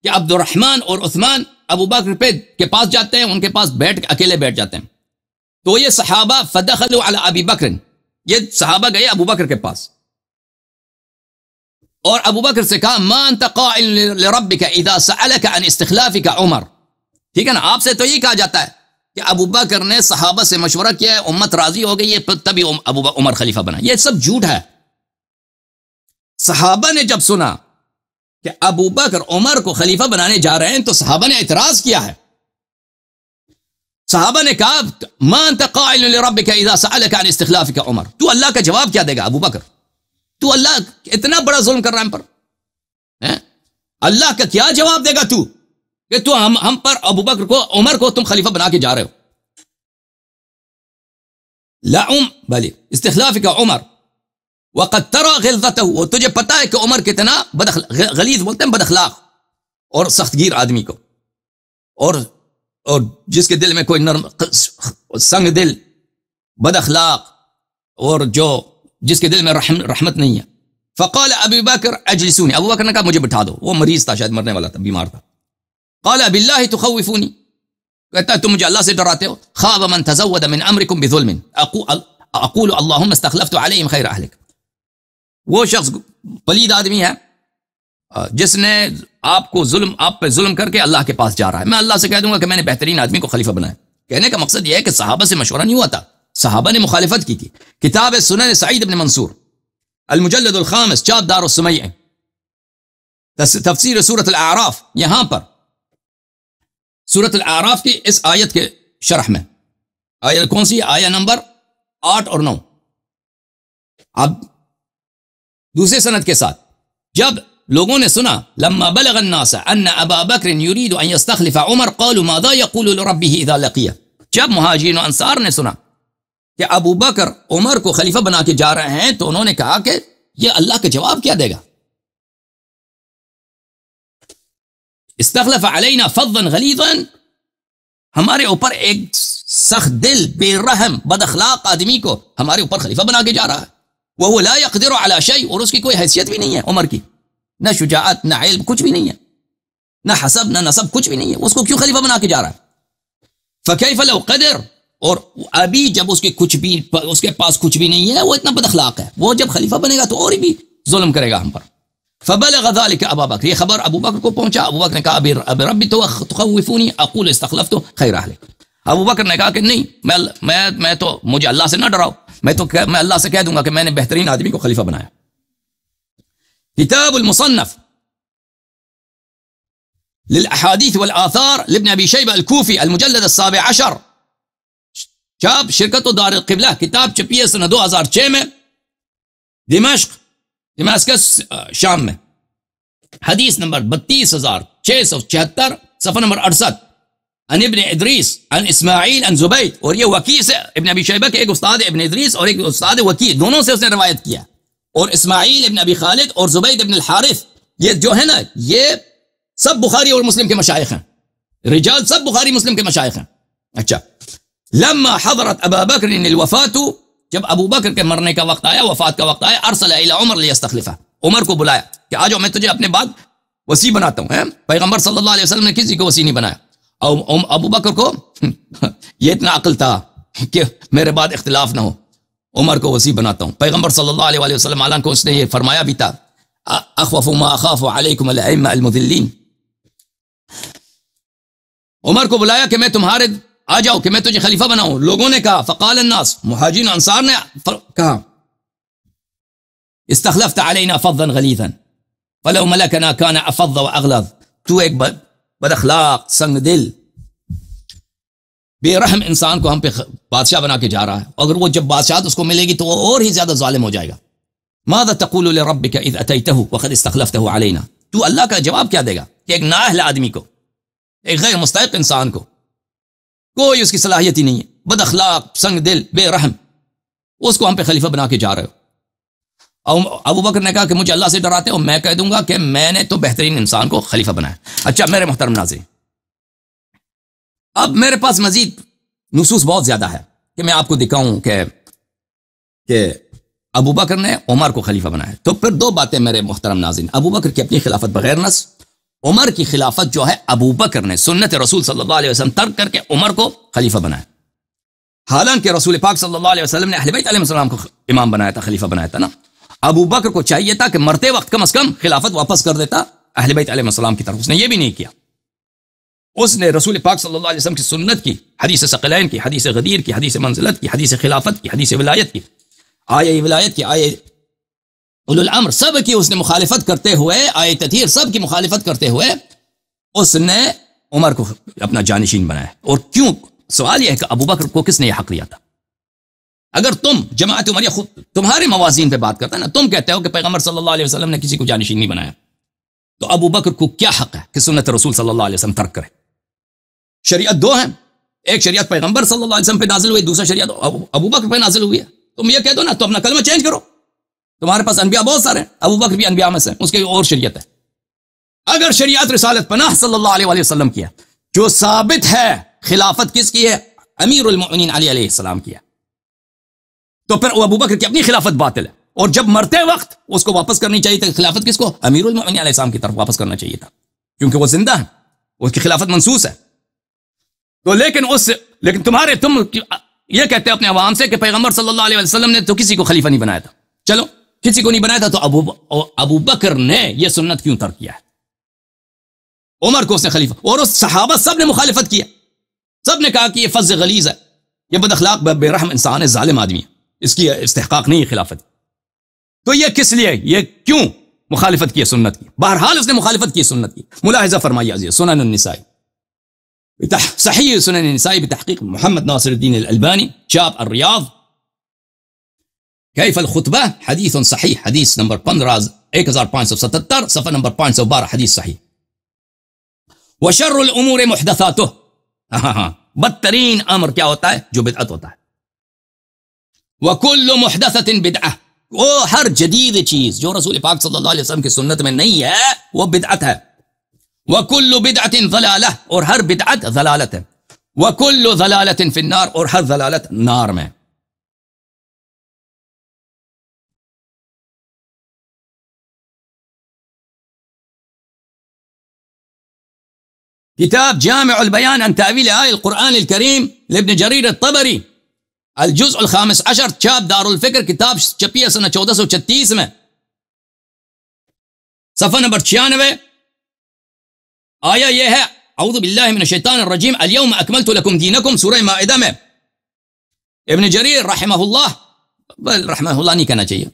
کہ عبد الرحمن اور عثمان ابو بکر کے پاس جاتے ہیں، ان کے پاس اکیلے بیٹھ جاتے ہیں. تو یہ صحابہ فدخلوا علی ابی بکر، یہ صحابہ گئے ابو بکر کے پاس اور ابو بکر سے کہا ما انت قائل لربک اذا سألک عن استخلافک عمر. ٹھیک ہے نا، آپ سے تو یہ کہا جاتا ہے کہ ابو بکر نے صحابہ سے مشورہ کیا ہے، امت راضی ہو گئی ہے، تبھی عمر خلیفہ بنا. یہ سب جھوٹ ہے. صحابہ نے جب سنا کہ ابو بکر عمر کو خلیفہ بنانے جا رہے ہیں تو صحابہ نے اعتراض کیا ہے. صحابہ نے کہا ما انت قائل لربک اذا سألک عن استخلافک عمر، تو اللہ کا جواب کیا دے گا ابو بکر؟ تو اللہ اتنا بڑا ظلم کر رہا ہے ہم پر، اللہ کا کیا جواب دے گا تو کہ تو ہم پر ابو بکر کو عمر کو تم خلیفہ بنا کے جا رہے ہو؟ لا بلی استخلافک عمر وقد ترى غلظته، اور تجھے پتا ہے کہ عمر کتنا غلیظ بولتے ہیں بد اخلاق اور سخت گیر آدمی کو، اور جس کے دل میں کوئی نرم سنگ دل بد اخلاق اور جو جس کے دل میں رحمت نہیں ہے. فقال ابو بکر اجلسونی، ابو بکر نے کہا مجھے بٹھا دو. وہ مریض تھا، شاید مرنے والا تھا، بیمار تھا. قال باللہ تخوفونی، کہتا ہے تم مجھے اللہ سے ڈراتے ہو. خاب من تزود من امرکم بظلم اقول اللہم استخلفت علیہم خیر اہلک. وہ شخص پلید آدمی ہے جس نے آپ پہ ظلم کر کے اللہ کے پاس جا رہا ہے. میں اللہ سے کہہ دوں گا کہ میں نے بہترین آدمی کو خلیفہ بنایا. کہنے کا مقصد یہ ہے کہ صحابہ سے مشورہ نہیں ہوا تھا، صحابہ نے مخالفت کی تھی. کتاب سنن سعید بن منصور المجلد الخامس چاپ دار السمیع، تفسیر سورۃ الاعراف، یہاں پر سورۃ الاعراف کی اس آیت کے شرح میں، آیت کون سی؟ آیت نمبر 8 اور 9. اب دوسرے سند کے ساتھ، جب لوگوں نے سنا لما بلغ الناس ان ابا بکر يريد ان يستخلف عمر قالوا ماذا يقول لربه اذا لقيه. جب مہاجرین و انصار نے سنا کہ ابو بکر عمر کو خلیفہ بنا کے جا رہے ہیں تو انہوں نے کہا کہ یہ اللہ کا جواب کیا دے گا. استخلف علینا فظا غلیظا، ہمارے اوپر ایک سخت دل، بے رحم، بد اخلاق آدمی کو ہمارے اوپر خلیفہ بنا کے جا رہا ہے. وهو لا يقدر على شيء، اور اس کی کوئی حیثیت بھی نہیں ہے عمر کی، نہ شجاعت نہ علم، کچھ بھی نہیں ہے، نہ حسب نہ نسب، کچھ بھی نہیں ہے. اس کو کیوں خلیفہ بنا کے جا رہا ہے؟ فكيف لو قدر، اور ابھی جب اس کے پاس کچھ بھی نہیں ہے، وہ اتنا بد اخلاق ہے، وہ جب خلیفہ بنے گا تو اور بھی ظلم کرے گا ہم پر. فبلغ ذلك ابا بکر، یہ خبر ابو بکر کو پہنچا. ابو بکر نے کہا ابی ربی تخوفونی اقول استخلفت خیر اہلک. ابو بکر نے کہا کہ نہیں، میں تو مجھے اللہ سے نہ ڈراؤ، میں اللہ سے کہہ دوں گا کہ میں نے بہترین آدمی کو خلیفہ بنایا. کتاب المصنف للاحادیث والآثار لابن ابی شیبہ الکوفی المجلد السابع عشر، چاپ شرکت و دار القبلہ، کتاب چھپی ہے سنہ 2006 میں، دمشق شام میں. حدیث نمبر 32676، صفحہ نمبر 68. عن ابن ادریس عن اسماعیل عن زبید، اور یہ وکیع سے، ابن ابی شیبہ کے ایک استاد ابن ادریس اور ایک استاد وکیع، دونوں سے اس نے روایت کیا. اور اسماعیل ابن ابی خالد اور زبید ابن الحارث، یہ جو ہے نا، یہ سب بخاری اور مسلم کے مشائخ ہیں، رجال سب بخاری مسلم کے مشائخ ہیں. اچھا، لما حضرت ابا بکر الوفات، جب ابو بکر کے مرنے کا وقت آیا، وفات کا وقت آیا، ارسل الی عمر لیستخلفہ، عمر کو بلایا کہ آ جاؤ میں تجھے اپنے بعد وصی بناتا ہوں. پیغمبر صلی اللہ علیہ وسلم نے کسی کو وصی نہیں بنایا. ابو بکر کو یہ اتنا عقل تھا کہ میرے بعد اختلاف نہ ہو، عمر کو وصی بناتا ہوں. پیغمبر صلی اللہ علیہ وسلم عالم کو اس نے یہ فرمایا بھی تھا، اخوف ما اخاف علیکم الائمہ المذلین. عمر کو بلایا کہ میں تمہارے آ جاؤ کہ میں تجھے خلیفہ بناؤں. لوگوں نے کہا، فقال الناس، مہاجرین انصار نے کہا، استخلفت علینا فظا غلیظا فلو ملکنا کان افظ واغلظ. تو ایک بد اخلاق، سنگ دل، بے رحم انسان کو ہم پہ بادشاہ بنا کے جا رہا ہے. اگر وہ جب بادشاہت اس کو ملے گی تو وہ اور ہی زیادہ ظالم ہو جائے گا. ماذا تقول لربک اذ اتیتہ وقد استخلفتہ علینا، تو اللہ کا جواب کیا دے گا کہ ایک نااہل آدمی کو، ایک غیر مستحق انسان کو، کوئی اس کی صلاحیت ہی نہیں ہے، بد اخلاق، سنگ دل، بے رحم، اس کو ہم پہ خلیفہ بنا کے جا رہے ہو. ابو بکر نے کہا کہ مجھے اللہ سے ڈراتے ہو، میں کہہ دوں گا کہ میں نے تو بہترین انسان کو خلیفہ بنایا. اچھا میرے محترم ناظرین، اب میرے پاس مزید نصوص بہت زیادہ ہے کہ میں آپ کو دکھاؤں کہ ابو بکر نے عمر کو خلیفہ بنایا. تو پھر دو باتیں میرے محترم ناظرین، ابو بکر کی اپنی خلافت بغیر نص، عمر کی خلافت جو ہے ابو بکر نے سنت رسول صلی اللہ علیہ وسلم ترک کر کے عمر کو خلیفہ بنایا. حالانکہ رسول پاک صلی اللہ علیہ وسلم نے اہل بیت علیہ السلام کو امام بنایا تھا، خلیفہ بنایا تھا نا. ابو بکر کو چاہیے تھا کہ مرتے وقت کم از کم خلافت واپس کر دیتا اہل بیت علیہ السلام کی طرف. اس نے یہ بھی نہیں کیا. اس نے رسول پاک صلی اللہ علیہ وسلم کی سنت کی، حدیث ثقلین کی، حدیث غدیر کی، حدیث منزلت کی، حدیث خلافت کی، حدیث ولایت کی، آیہ ولایت کی، آیہ اولو الامر، سب کی اس نے مخالفت کرتے ہوئے، آیہ تطہیر سب کی مخالفت کرتے ہوئے اس نے عمر کو اپنا جانشین بنایا. اور کیوں؟ سوال یہ ہے کہ ابو بکر کو کس نے یہ حق دیا تھا؟ اگر تم جماعت عمریہ خود تمہارے موازین پہ بات کرتا ہے نا، تم کہتے ہو کہ پیغمبر صلی اللہ علیہ وسلم نے کسی کو جانشین نہیں بنایا، تو ابو بکر کو کیا حق ہے کہ سنت رسول صلی اللہ علیہ وسلم ترک کرے؟ شریعت دو ہیں، ایک شریعت پیغمبر صلی اللہ علیہ وسلم پہ نازل ہوئی، دوسرا شریعت ابو بکر پہ نازل ہوئی ہے. تم یہ کہہ دو نا تو اپنا کلمہ چینج کرو. تمہارے پاس انبیاء بہت سارے ہیں، ابو بکر بھی انبیاء میں سے، اس کی اور شریعت ہے. اگر شریعت رسالت پناہ صلی اللہ علیہ وسلم کی ہے، جو ثابت ہے، خلافت کس کی ہے؟ امیر المؤمنین علی علیہ السلام کی ہے. تو پھر ابو بکر کی اپنی خلافت باطل ہے، اور جب مرتے وقت اس کو واپس کرنی چاہیے تھی خلافت، کس کو؟ امیر المومنین علیہ السلام کی طرف واپس کرنا چاہیے تھا، کیونکہ وہ زندہ ہے، اس کی خلافت منسوس ہے۔ تو لیکن تم یہ کہتے ہیں اپنے عوام سے کہ پیغمبر صلی اللہ علیہ وسلم نے تو کسی کو خلیفہ نہیں بنایا تھا، چلو کسی کو نہیں بنایا تھا، تو ابو بکر نے یہ سنت کیوں ترک کیا ہے؟ عمر کو اس نے خلیفہ، اور اس صحابہ سب نے مخالفت کیا، سب نے کہا کہ یہ فظ غلیظ ہے، یہ بد اخلاق بے رحم انسان ہے، ظالم آدمی ہے، اس کی استحقاق نہیں ہے خلافت۔ تو یہ کس لیے، یہ کیوں مخالفت کی سنت کی؟ بہرحال اس نے مخالفت کی سنت کی۔ ملاحظہ فرمائیے عزیز، سنن النسائی، صحیح سنن النسائی بتحقیق محمد ناصر الدین الالبانی، چاپ الریاض، کیف الخطبہ، حدیث صحیح، حدیث نمبر 1577، صفحہ نمبر 512، حدیث صحیح۔ وشر الامور محدثاتہ، بدترین امر کیا ہوتا ہے؟ جو بدعت ہوتا ہے۔ وکل محدثۃ بدعہ، وہ ہر جدید چیز جو رسول پاک صلی اللہ علیہ وسلم کی سنت میں نہیں ہے وہ بدعت ہے۔ وکل بدعت ضلالہ، اور ہر بدعت ضلالت ہے۔ وکل ضلالت فی النار، اور ہر ضلالت نار میں۔ کتاب جامع البیان عن تأویل آیۃ القرآن الکریم لابن جریر الطبری، الجزء الخامس عشر، چاپ دار الفکر، کتاب چھپی ہے سنہ 1436 میں، صفحہ نمبر 96۔ آیا یہ ہے اعوذ باللہ من الشیطان الرجیم الیوم اکملت لکم دینکم، سورہ مائدہ میں۔ ابن جریر رحمہ اللہ، رحمہ اللہ نہیں کہنا چاہیے،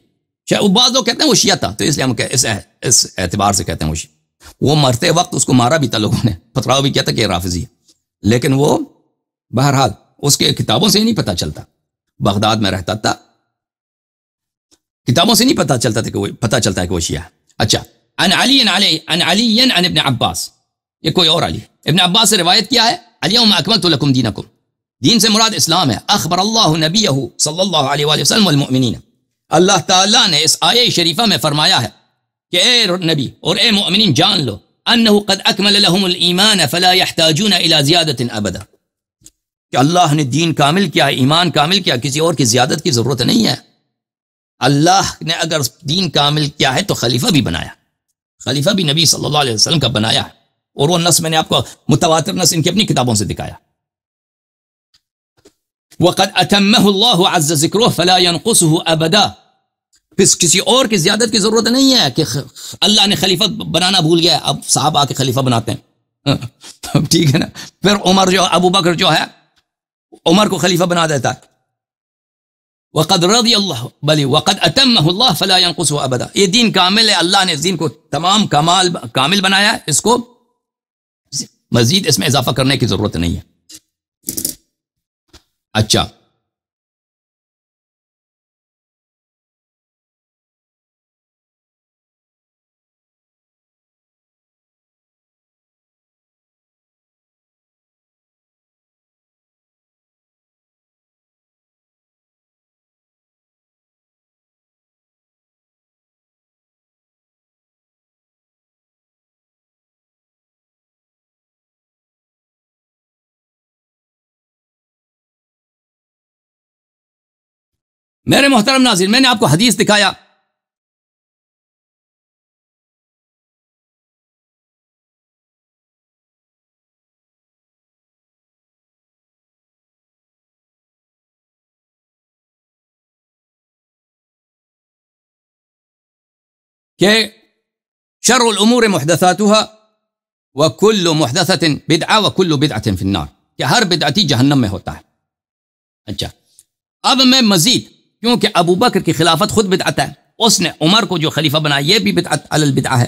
بعض لوگ کہتے ہیں وہ شیعہ تھا، تو اس لیے ہم اس اعتبار سے کہتے ہیں وہ شیعہ۔ وہ مرتے وقت اس کو مارا بھی تھا لوگوں نے، فتراو بھی کیا تھا کہ رافضی ہے، لیکن وہ بہرحال اس کے کتابوں سے نہیں پتہ چلتا، بغداد میں رہتا تھا، کتابوں سے نہیں پتہ چلتا تھا کہ وہ پتہ چلتا ہے کہ وہ شیعہ ہے۔ اچھا، عن علی عن ابن عباس، یہ کوئی اور علی، ابن عباس سے روایت کیا ہے، الیوم اکملت لکم دینکم، دین سے مراد اسلام ہے۔ اخبر اللہ نبیہ صلی اللہ علیہ وآلہ وسلم والمؤمنین، اللہ تعالیٰ نے اس آیہ شریفہ میں فرمایا ہے کہ اے نبی اور اے مؤمنین جان لو، انہ قد اکمل لهم الایمان فلا يحتاجون الى زیادت ابدا، کہ اللہ نے دین کامل کیا ہے، ایمان کامل کیا، کسی اور کی زیادت کی ضرورت نہیں ہے۔ اللہ نے اگر دین کامل کیا ہے تو خلیفہ بھی بنایا، خلیفہ بھی نبی صلی اللہ علیہ وسلم کا بنایا ہے، اور وہ نص میں نے آپ کو متواتر نص ان کی اپنی کتابوں سے دکھایا۔ وقد اتمہ اللہ عز ذکرہ فلا ينقصہ ابدا، پھر کسی اور کی زیادت کی ضرورت نہیں ہے کہ اللہ نے خلیفہ بنانا بھول گیا، اب صاحب آ کے خلیفہ بناتے ہیں، ٹھیک ہے نا۔ پھر عمر جو ابو بکر جو ہے عمر کو خلیفہ بنا دیتا ہے۔ وقد رضی اللہ بلی وقد اتمہ اللہ فلا ينقصه ابدا، یہ دین کامل ہے، اللہ نے اس دین کو تمام کامل بنایا ہے، اس کو مزید اس میں اضافہ کرنے کی ضرورت نہیں ہے۔ اچھا، میرے محترم ناظرین، میں نے آپ کو حدیث دکھایا کہ شر الامور محدثاتها وکل محدثۃ بدعہ وکل بدعۃ فی النار، کہ ہر بدعتی جہنم میں ہوتا ہے۔ اچھا، اب میں مزید، کیونکہ ابو بکر کی خلافت خود بدعت ہے، اس نے عمر کو جو خلیفہ بنایا یہ بھی بدعت علی البدعہ ہے،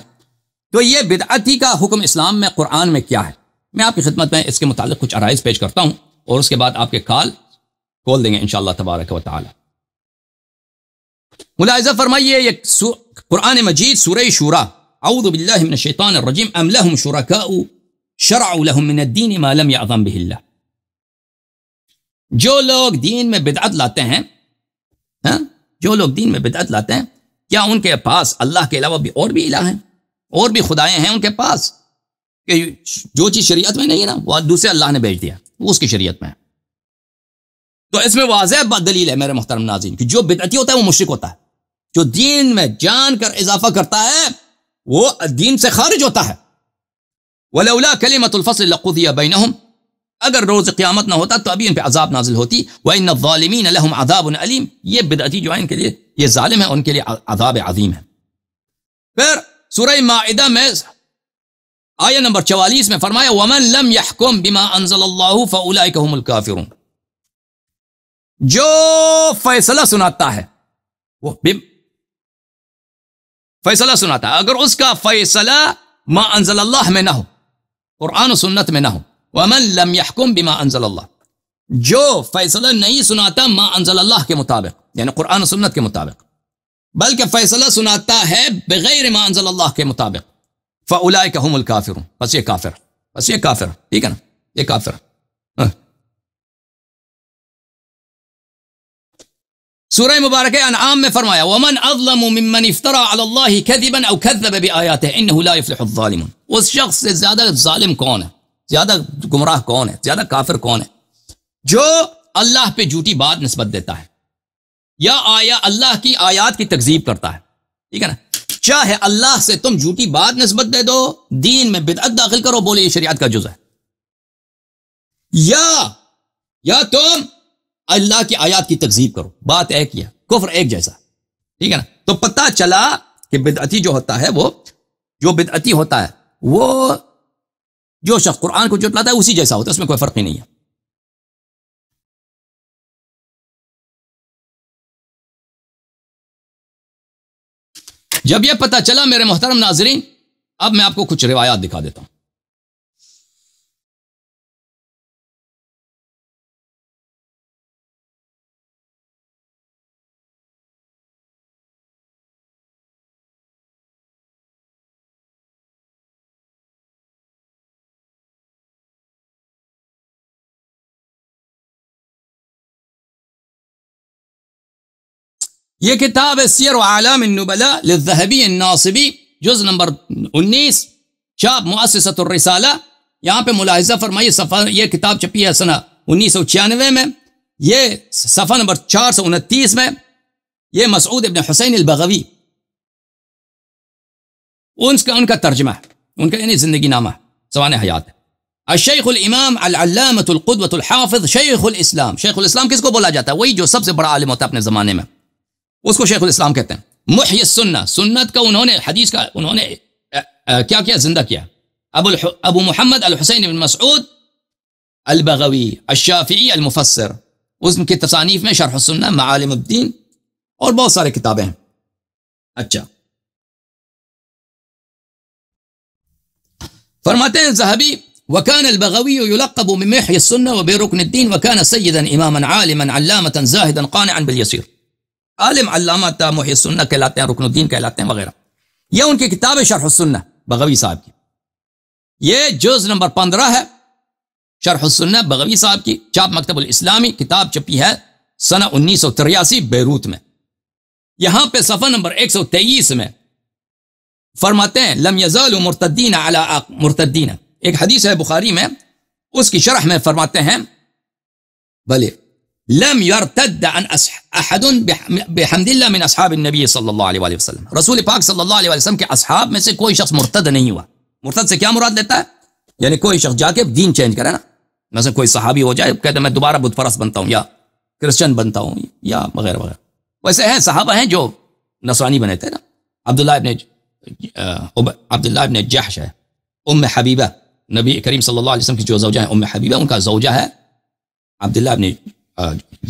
تو یہ بدعتی کا حکم اسلام میں قرآن میں کیا ہے؟ میں آپ کی خدمت میں اس کے متعلق کچھ عرائض پیش کرتا ہوں، اور اس کے بعد آپ کے کال کھول دیں گے انشاءاللہ تبارک و تعالی۔ ملاحظہ فرمائیے، یہ قرآن مجید سورہ شورى، اعوذ باللہ من الشیطان الرجیم، ام لهم شرکاء شرعوا لهم من الدین ما لم یأذن به اللہ، جو لوگ دین میں بدعت لاتے ہیں، جو لوگ دین میں بدعت لاتے ہیں، کیا ان کے پاس اللہ کے علاوہ بھی اور بھی الہ ہیں، اور بھی خدائیں ہیں ان کے پاس، کہ جو چیز شریعت میں نہیں ہے نا وہ دوسرے اللہ نے بھیج دیا، وہ اس کی شریعت میں ہے۔ تو اس میں واضح بات دلیل ہے میرے محترم ناظرین کہ جو بدعتی ہوتا ہے وہ مشرک ہوتا ہے، جو دین میں جان کر اضافہ کرتا ہے وہ دین سے خارج ہوتا ہے۔ ولولا کلمۃ الفصل لقضی بینہم، اگر روز قیامت نہ ہوتا تو ابھی ان پہ عذاب نازل ہوتی۔ وان الظالمین لهم عذاب علیم، یہ بدعتی جو ہیں ان کے لیے، یہ ظالم ہیں، ان کے لیے عذاب عظیم ہے۔ پھر سورہ مائدہ میں آیہ نمبر 44 میں فرمایا ومن لم يحكم بما انزل اللہ فاولئک هم الکافرون، جو فیصلہ سناتا ہے، وہ فیصلہ سناتا ہے، اگر اس کا فیصلہ ما انزل اللہ میں نہ ہو، قرآن و سنت میں نہ ہو، ومن لم يحكم بما انزل اللہ، جو فیصلہ نہیں سناتا ما انزل اللہ کے مطابق، یعنی قرآن و سنت کے مطابق، بلکہ فیصلہ سناتا ہے بغیر ما انزل اللہ کے مطابق، فاولئک هم الکافرون، بس یہ کافر، بس یہ کافر، ٹھیک ہے نا، یہ کافر۔ سورہ مبارکہ انعام میں فرمایا ومن اظلم ممن افترى على الله كذبا او كذب بآياته انه لا يفلح الظالمون، اس شخص سے زیادہ ظالم کون ہے، زیادہ گمراہ کون ہے، زیادہ کافر کون ہے، جو اللہ پہ جھوٹی بات نسبت دیتا ہے یا اللہ کی آیات کی تکذیب کرتا ہے، ٹھیک ہے نا۔ چاہے اللہ سے تم جھوٹی بات نسبت دے دو، دین میں بدعت داخل کرو، بولے یہ شریعت کا جز ہے، یا تم اللہ کی آیات کی تکذیب کرو، بات ایک ہی ہے، کفر ایک جیسا، ٹھیک ہے نا۔ تو پتہ چلا کہ بدعتی جو ہوتا ہے، وہ جو بدعتی ہوتا ہے وہ جو شخص قرآن کو جھٹلاتا ہے اسی جیسا ہوتا ہے، اس میں کوئی فرق ہی نہیں ہے۔ جب یہ پتہ چلا میرے محترم ناظرین، اب میں آپ کو کچھ روایات دکھا دیتا ہوں۔ یہ کتاب ہے سیر و اعلام النبلاء للذہبی الناصبی، جز نمبر 19، چاپ مؤسسۃ الرسالہ۔ یہاں پہ ملاحظہ فرمائیے، صفحہ، یہ کتاب چھپی ہے سنہ 1996 میں، یہ صفحہ نمبر 429 میں، یہ مسعود ابن حسین البغوی ان کا ترجمہ ہے، ان کا یعنی زندگی نامہ ہے، سوانح حیات ہے۔ الشیخ الامام العلامۃ القدوۃ الحافظ شیخ الاسلام، شیخ الاسلام کس کو بولا جاتا ہے؟ وہی جو سب سے بڑا عالم ہوتا ہے اپنے زمانے میں، اس کو شیخ الاسلام کہتے ہیں۔ محی السنہ، سنت کا انہوں نے، حدیث کا انہوں نے کیا زندہ کیا۔ ابو محمد الحسین بن مسعود البغوی الشافعی المفسر، اس کی تصانیف میں شرح السنہ، معالم الدین اور بہت سارے کتابیں ہیں۔ اچھا، فرماتے ہیں ذہبی وكان البغوي يلقب بمحي السنة وبركن الدين وكان سيدا إماما عالما علامة زاهدا قانعا باليسير، عالم علامہ تھا، محی السنہ کہلاتے ہیں، رکن الدین کہلاتے ہیں وغیرہ۔ یہ ان کی کتاب ہے شرح السنہ بغوی صاحب کی، یہ جز نمبر 15 ہے، شرح السنہ بغوی صاحب کی، چاپ مکتب الاسلامی، کتاب چھپی ہے سنہ 1983 بیروت میں۔ یہاں پہ صفحہ نمبر 123 میں فرماتے ہیں لم يزالوا مرتدین علی مرتدین، ایک حدیث ہے بخاری میں، اس کی شرح میں فرماتے ہیں بھلے لم يرتد عن احد بحمد اللہ من اصحاب النبی صلی اللہ علیہ وآلہ وسلم، رسول پاک صلی اللہ علیہ وآلہ وسلم کے اصحاب میں سے کوئی شخص مرتد نہیں ہوا۔ مرتد سے کیا مراد لیتا ہے؟ یعنی کوئی شخص جا کے دین چینج کرے نا، مثلا کوئی صحابی ہو جائے کہتے ہیں میں دوبارہ بت پرست بنتا ہوں یا کرسچن بنتا ہوں یا وغیرہ وغیرہ، ویسے ہیں صحابہ ہیں جو نصرانی بنے تھے نا، عبداللہ ابن جحش ہے، ام حبیبہ، نبی کریم صلی اللہ علیہ وسلم کی جو زوجہ ہے ام حبیبہ، ان کا زوجہ ہے عبداللہ ابن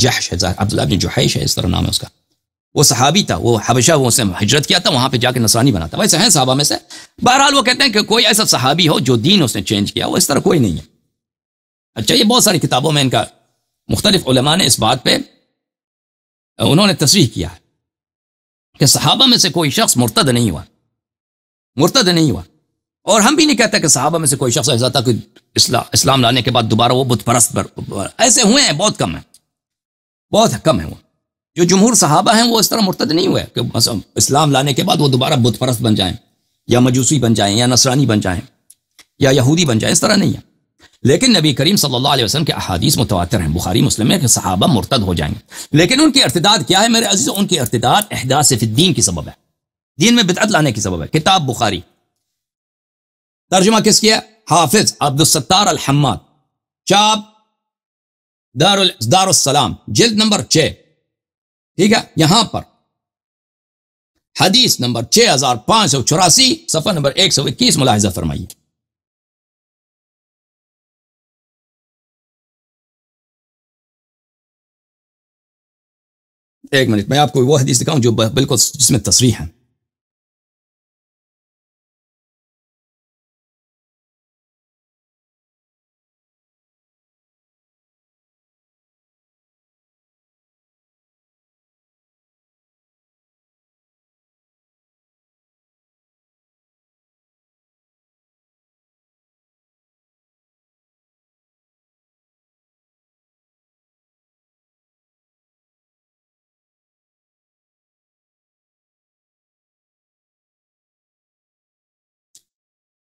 جحش ہے، عبداللہ ابن جحیش ہے، اس طرح نام ہے اس کا، وہ صحابی تھا، وہ حبشہ وہ سے ہجرت کیا تھا، وہاں پہ جا کے نصرانی بنا تھا، ویسے ہیں صحابہ میں سے۔ بہرحال وہ کہتے ہیں کہ کوئی ایسا صحابی ہو جو دین اس نے چینج کیا، وہ اس طرح کوئی نہیں ہے۔ اچھا، یہ بہت ساری کتابوں میں ان کا مختلف علماء نے اس بات پہ انہوں نے تصریح کیا ہے کہ صحابہ میں سے کوئی شخص مرتد نہیں ہوا، مرتد نہیں ہوا، اور ہم بھی نہیں کہتے کہ صحابہ میں سے کوئی شخص ایسا تھا کہ اسلام لانے کے بعد دوبارہ وہ بت پرست ایسے ہوئے ہیں، بہت کم ہیں، بہت کم ہیں۔ وہ جو جمہور صحابہ ہیں وہ اس طرح مرتد نہیں ہوئے کہ اسلام لانے کے بعد وہ دوبارہ بت پرست بن جائیں یا مجوسی بن جائیں یا نصرانی بن جائیں یا یہودی بن جائیں، اس طرح نہیں ہے۔ لیکن نبی کریم صلی اللہ علیہ وسلم کے احادیث متواتر ہیں، بخاری مسلم میں، کہ صحابہ مرتد ہو جائیں گے، لیکن ان کی ارتداد کیا ہے میرے عزیز؟ ان کی ارتداد احداث فی الدین کی سبب ہے، دین میں بدعت لانے کی سبب ہے۔ کتاب بخاری، ترجمہ کس کیا؟ حافظ عبد الستار الحماد، چاپ دار السلام، جلد نمبر 6، ٹھیک ہے؟ یہاں پر حدیث نمبر 6584، صفحہ نمبر 121 ملاحظہ فرمائیے۔ ایک منٹ، میں آپ کو وہ حدیث دکھاؤں جو بالکل جس میں تصریح ہے۔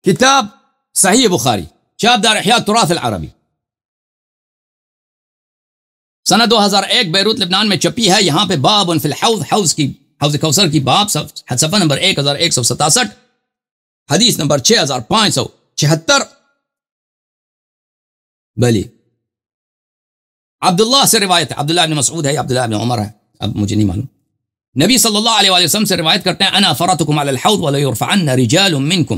کتاب صحیح بخاری، چاپ دار احیاء التراث العربی، سنہ 2001 بیروت لبنان میں چھپی ہے۔ یہاں پہ باب فی الحوض، حوض کوثر کی باب، صفحہ نمبر 1167، حدیث نمبر 6576۔ بلی عبداللہ سے روایت ہے، عبداللہ ابن مسعود ہے یا عبداللہ ابن عمر ہے، اب مجھے نہیں معلوم۔ نبی صلی اللہ علیہ وسلم سے روایت کرتے ہیں، انا فرطکم علی الحوض وليرفعن رجال منکم،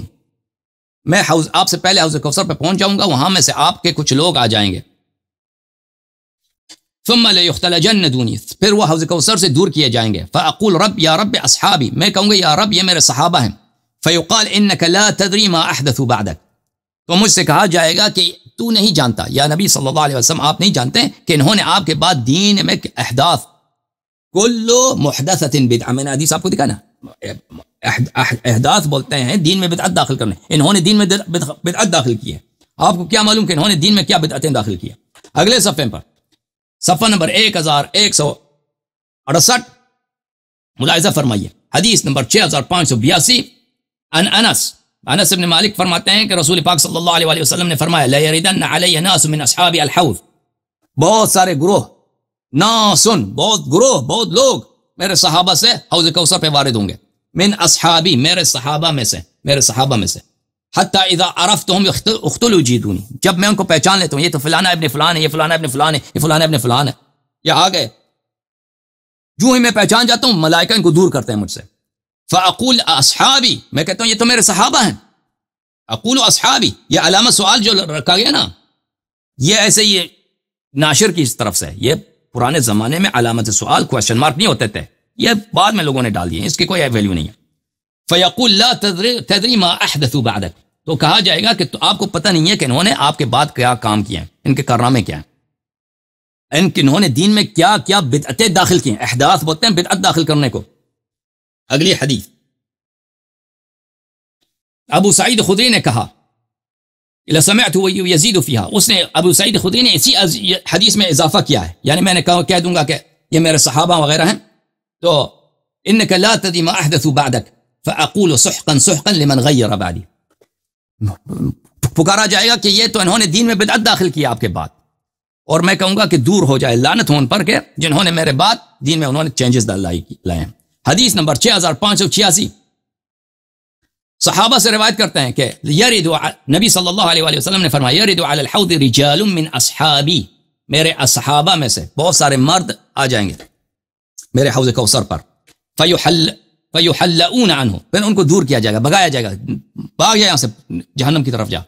میں آپ سے پہلے حوض کوثر پہ پہنچ جاؤں گا، وہاں میں سے آپ کے کچھ لوگ آ جائیں گے، ثم ليختلجن دونی، پھر وہ حوض کوثر سے دور کیے جائیں گے، فاقول رب یا رب اصحابی، میں کہوں گا یا رب یہ میرے صحابہ ہیں، فیقال انک لا تدری ما احدثوا بعدک، تو مجھ سے کہا جائے گا کہ تو نہیں جانتا یا نبی صلی اللہ علیہ وسلم آپ نہیں جانتے کہ انہوں نے آپ کے بعد دین میں احداث، کل محدثۃ بدعہ، میں نے حدیث آپ کو دکھا نا، احداث بولتے ہیں دین میں بدعت داخل کرنے، انہوں نے دین میں بدعت داخل کی ہے، آپ کو کیا معلوم کہ انہوں نے دین میں کیا بدعتیں داخل کی ہیں؟ اگلے صفحے پر صفحہ نمبر 1168 ملاحظہ فرمائیے، حدیث نمبر 6582، انس بن مالک فرماتے ہیں کہ رسول پاک صلی اللہ علیہ وسلم نے فرمایا، لا یردن علی ناس من اصحاب الحوض، بہت سارے گروہ، بہت لوگ میرے صحابہ سے حوض کوثر پہ وارد ہوں گے، من اصحابی، میرے صحابہ میں سے، حتی اذا عرفتهم اختلوا جیدونی، جب میں ان کو پہچان لیتا ہوں، یہ تو فلانا ابن فلان ہے، یہ فلانا ابن فلان ہے، یہ فلانا ابن فلان ہے، یہ آ گئے، جو ہی میں پہچان جاتا ہوں ملائکہ ان کو دور کرتے ہیں مجھ سے، فاقول اصحابی، میں کہتا ہوں یہ تو میرے صحابہ ہیں، اقول اصحابی، یہ علامہ سوال جو رکھا گیا نا، یہ ایسے یہ ناشر کی طرف سے، یہ پرانے زمانے میں علامت سوال کوشچن مارک نہیں ہوتے تھے، یہ بعد میں لوگوں نے ڈال دیے، اس کی کوئی ویلیو نہیں ہے۔ فیقول لا تدری ما احدثوا بعدک، تو کہا جائے گا کہ تو آپ کو پتہ نہیں ہے کہ انہوں نے آپ کے بعد کیا کام کیا ہیں، ان کے کارنامے کیا ہیں، انہوں نے دین میں کیا کیا بدعتیں داخل کی ہیں، احداث بولتے ہیں بدعت داخل کرنے کو۔ اگلی حدیث، ابو سعید خدری نے کہا، سمعت یزید فیہا، اس نے ابو سعید خدری نے اسی حدیث میں اضافہ کیا ہے، یعنی میں نے کہہ دوں گا کہ یہ میرے صحابہ وغیرہ ہیں، تو انک لا تدری ما احدثوا بعدک فاقول سحقا سحقا لمن غیر بعدی، پکارا جائے گا کہ یہ تو انہوں نے دین میں بدعت داخل کیا آپ کے بعد، اور میں کہوں گا کہ دور ہو جائے، لعنت ہو ان پر کہ جنہوں نے میرے بعد دین میں انہوں نے چینجز لائے ہیں۔ حدیث نمبر 6586، صحابہ سے روایت کرتے ہیں کہ یرد، نبی صلی اللہ علیہ وسلم نے فرمایا، یرد علی الحوض رجال من اصحابی، میرے اصحابہ میں سے بہت سارے مرد آ جائیں گے میرے حوض کوثر پر، فیحلؤون عنہ، پھر ان کو دور کیا جائے گا، بھگایا جائے گا، بھاگ جائے یہاں سے جہنم کی طرف جا،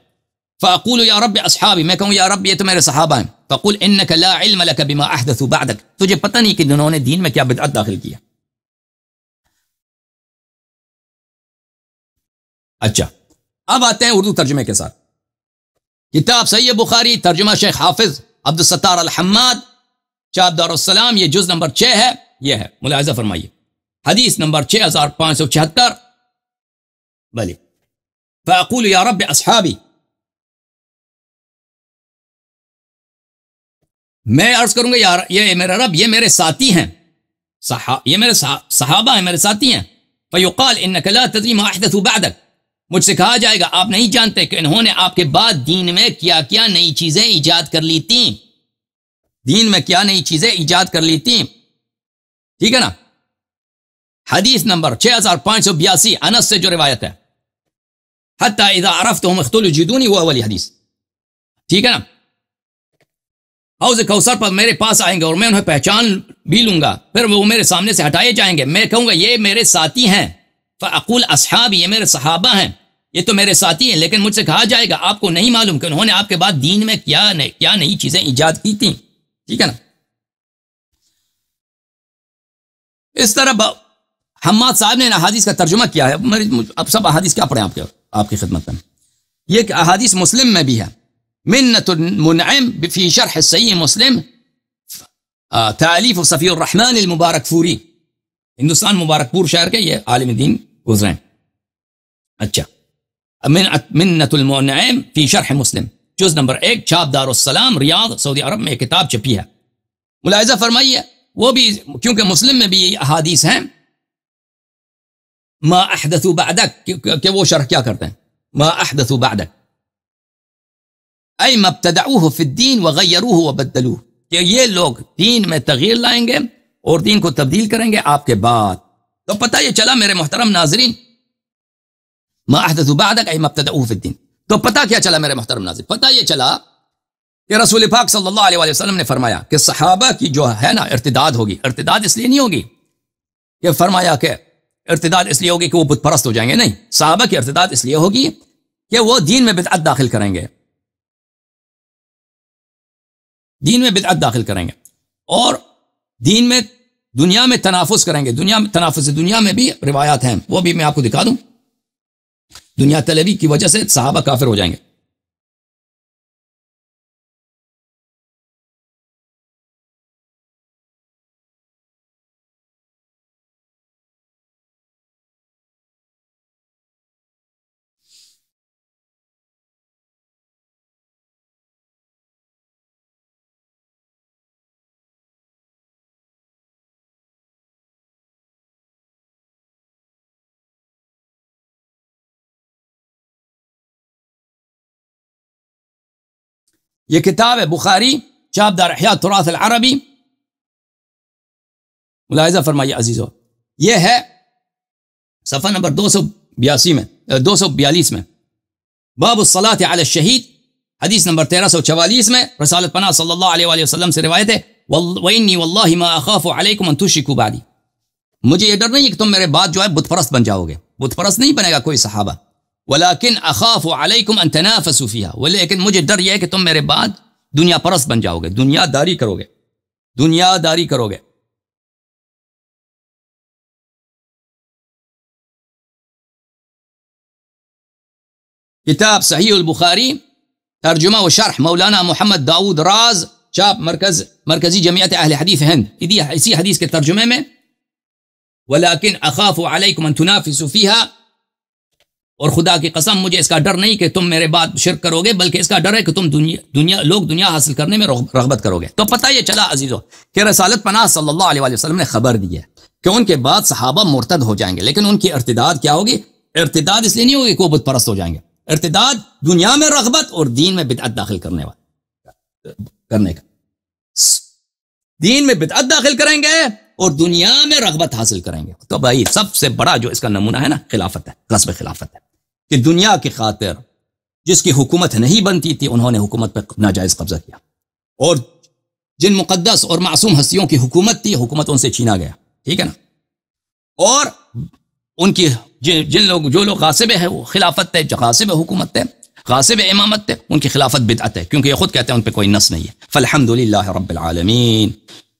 فاقول یا رب اصحابی، میں کہوں یا رب یہ تو میرے صحابہ ہیں، فقل انک لا علم لک بما احدثوا بعدک، تجھے پتہ نہیں کہ انہوں نے دین میں کیا بدعت داخل کیا۔ اچھا، اب آتے ہیں اردو ترجمے کے ساتھ، کتاب صحیح بخاری، ترجمہ شیخ حافظ عبد الستار الحماد، چاپ دار السلام، یہ جز نمبر 6 ہے، یہ ہے، ملاحظہ فرمائیے، حدیث نمبر 6576، بلی، فاقول یا رب اصحابی، میں عرض کروں گا یہ میرا رب، یہ میرے ساتھی ہیں، یہ میرے صحابہ ہیں، میرے ساتھی ہیں، فیقال انک لا تدری ما احدثوا بعدک، مجھ سے کہا جائے گا آپ نہیں جانتے کہ انہوں نے آپ کے بعد دین میں کیا کیا نئی چیزیں ایجاد کر لی تھیں، دین میں کیا نئی چیزیں ایجاد کر لی تھیں، ٹھیک ہے نا؟ حدیث نمبر 6582 انس سے جو روایت ہے، حتی اذا عرفتهم اختلوا جدونی، وہ اولی حدیث، ٹھیک ہے نا؟ حوض کوثر پر میرے پاس آئیں گے اور میں انہیں پہچان بھی لوں گا، پھر وہ میرے سامنے سے ہٹائے جائیں گے، میں کہوں گا یہ میرے ساتھی ہیں، فاقول اصحابی، یہ میرے صحابہ ہیں، یہ تو میرے ساتھی ہیں، لیکن مجھ سے کہا جائے گا آپ کو نہیں معلوم کہ انہوں نے آپ کے بعد دین میں کیا نئی چیزیں ایجاد کی تھیں، ٹھیک ہے نا؟ اس طرح حماد صاحب نے احادیث کا ترجمہ کیا ہے، اب سب احادیث کیا پڑھیں آپ کی خدمت میں، یہ کہ احادیث مسلم میں بھی ہے، منت المنعم فی شرح صحیح مسلم، تالیف صفی الرحمن المبارک پوری، ہندوستان مبارک پور شہر کے یہ عالم دین گزرے. اچھا، منت المنعم فی شرح مسلم، جز نمبر 1، چھاپ دار السلام، ریاض، سعودی عرب میں ایک کتاب چھپی ہے. ملاحظہ فرمائیے، وہ بھی کیونکہ مسلم میں بھی یہ احادیث ہیں، ما احدثوا بعدک، کہ وہ شرح کیا کرتے ہیں، ما احدثوا بعدک ای مبتدعوه فی الدین وغیروه وبدلوه، کہ یہ لوگ دین میں تغییر لائیں گے اور دین کو تبدیل کریں گے آپ کے بعد. تو پتہ یہ چلا میرے محترم ناظرین، ما احدثوا بعدک ای مبتدعوه فی الدین، تو پتہ کیا چلا میرے محترم ناظرین؟ پتہ یہ چلا کہ رسول پاک صلی اللہ علیہ وسلم نے فرمایا کہ صحابہ کی جو ہے نا ارتداد ہوگی، ارتداد اس لیے نہیں ہوگی کہ فرمایا کہ ارتداد اس لیے ہوگی کہ وہ بت پرست ہو جائیں گے، نہیں، صحابہ کی ارتداد اس لیے ہوگی کہ وہ دین میں بدعت داخل کریں گے، دین میں بدعت داخل کریں گے، اور دین میں دنیا میں تنافس کریں گے. تنافس دنیا میں بھی روایات ہیں، وہ بھی میں آپ کو دکھا دوں. دنیا طلبی کی وجہ سے صحابہ کافر ہو جائیں گے. یہ کتاب ہے بخاری، چھاپ دار احیاء تراث العربی. ملاحظہ فرمائیے عزیزو، یہ ہے صفحہ نمبر 242 میں، باب الصلاۃ علی الشہید، حدیث نمبر 1344 میں رسالت پناہ صلی اللہ علیہ وآلہ وسلم سے روایت ہے، وَإِنِّي وَاللَّهِ مَا أَخَافُ عَلَيْكُمْ أَن تُشْرِكُوا بَعْدِي، مجھے یہ ڈر نہیں ہے کہ تم میرے بعد جو ہے بت پرست بن جاؤ گے، بت پرست نہیں بنے گا کوئی صحابہ. ولیکن اخاف علیکم ان تنافسوا فیہا، ولیکن مجھے ڈر یہ ہے کہ تم میرے بعد دنیا پرست بن جاؤ گے، دنیا داری کرو گے. کتاب صحیح البخاری، ترجمہ و شرح مولانا محمد داؤد راز، چھاپ مرکزی جمعیت اہل حدیث ہند، اسی حدیث کے ترجمے میں، ولیکن اخاف علیکم ان تنافسوا فیہا، اور خدا کی قسم مجھے اس کا ڈر نہیں کہ تم میرے بعد شرک کرو گے، بلکہ اس کا ڈر ہے کہ تم دنیا حاصل کرنے میں رغبت کرو گے. تو پتہ یہ چلا عزیزو کہ رسالت پناہ صلی اللہ علیہ وسلم نے خبر دی ہے کہ ان کے بعد صحابہ مرتد ہو جائیں گے، لیکن ان کی ارتداد کیا ہوگی؟ ارتداد اس لیے نہیں ہوگی کہ وہ بت پرست ہو جائیں گے، ارتداد دنیا میں رغبت اور دین میں بدعت داخل کرنے کا، دین میں بدعت داخل کریں گے اور دنیا میں رغبت حاصل کریں گے. تو بھائی سب سے بڑا جو اس کا نمونہ ہے نا، خلافت ہے، غصب خلافت ہے، کہ دنیا کی خاطر جس کی حکومت نہیں بنتی تھی انہوں نے حکومت پر ناجائز قبضہ کیا، اور جن مقدس اور معصوم ہستیوں کی حکومت تھی، حکومت ان سے چھینا گیا، ٹھیک ہے نا. اور ان کی جو لوگ غاصب ہے، وہ خلافت ہے، جو غاصب حکومت ہے، غاصب امامت ہے، ان کی خلافت بدعت ہے، کیونکہ یہ خود کہتے ہیں ان پہ کوئی نص نہیں ہے. فالحمدللہ رب العالمین.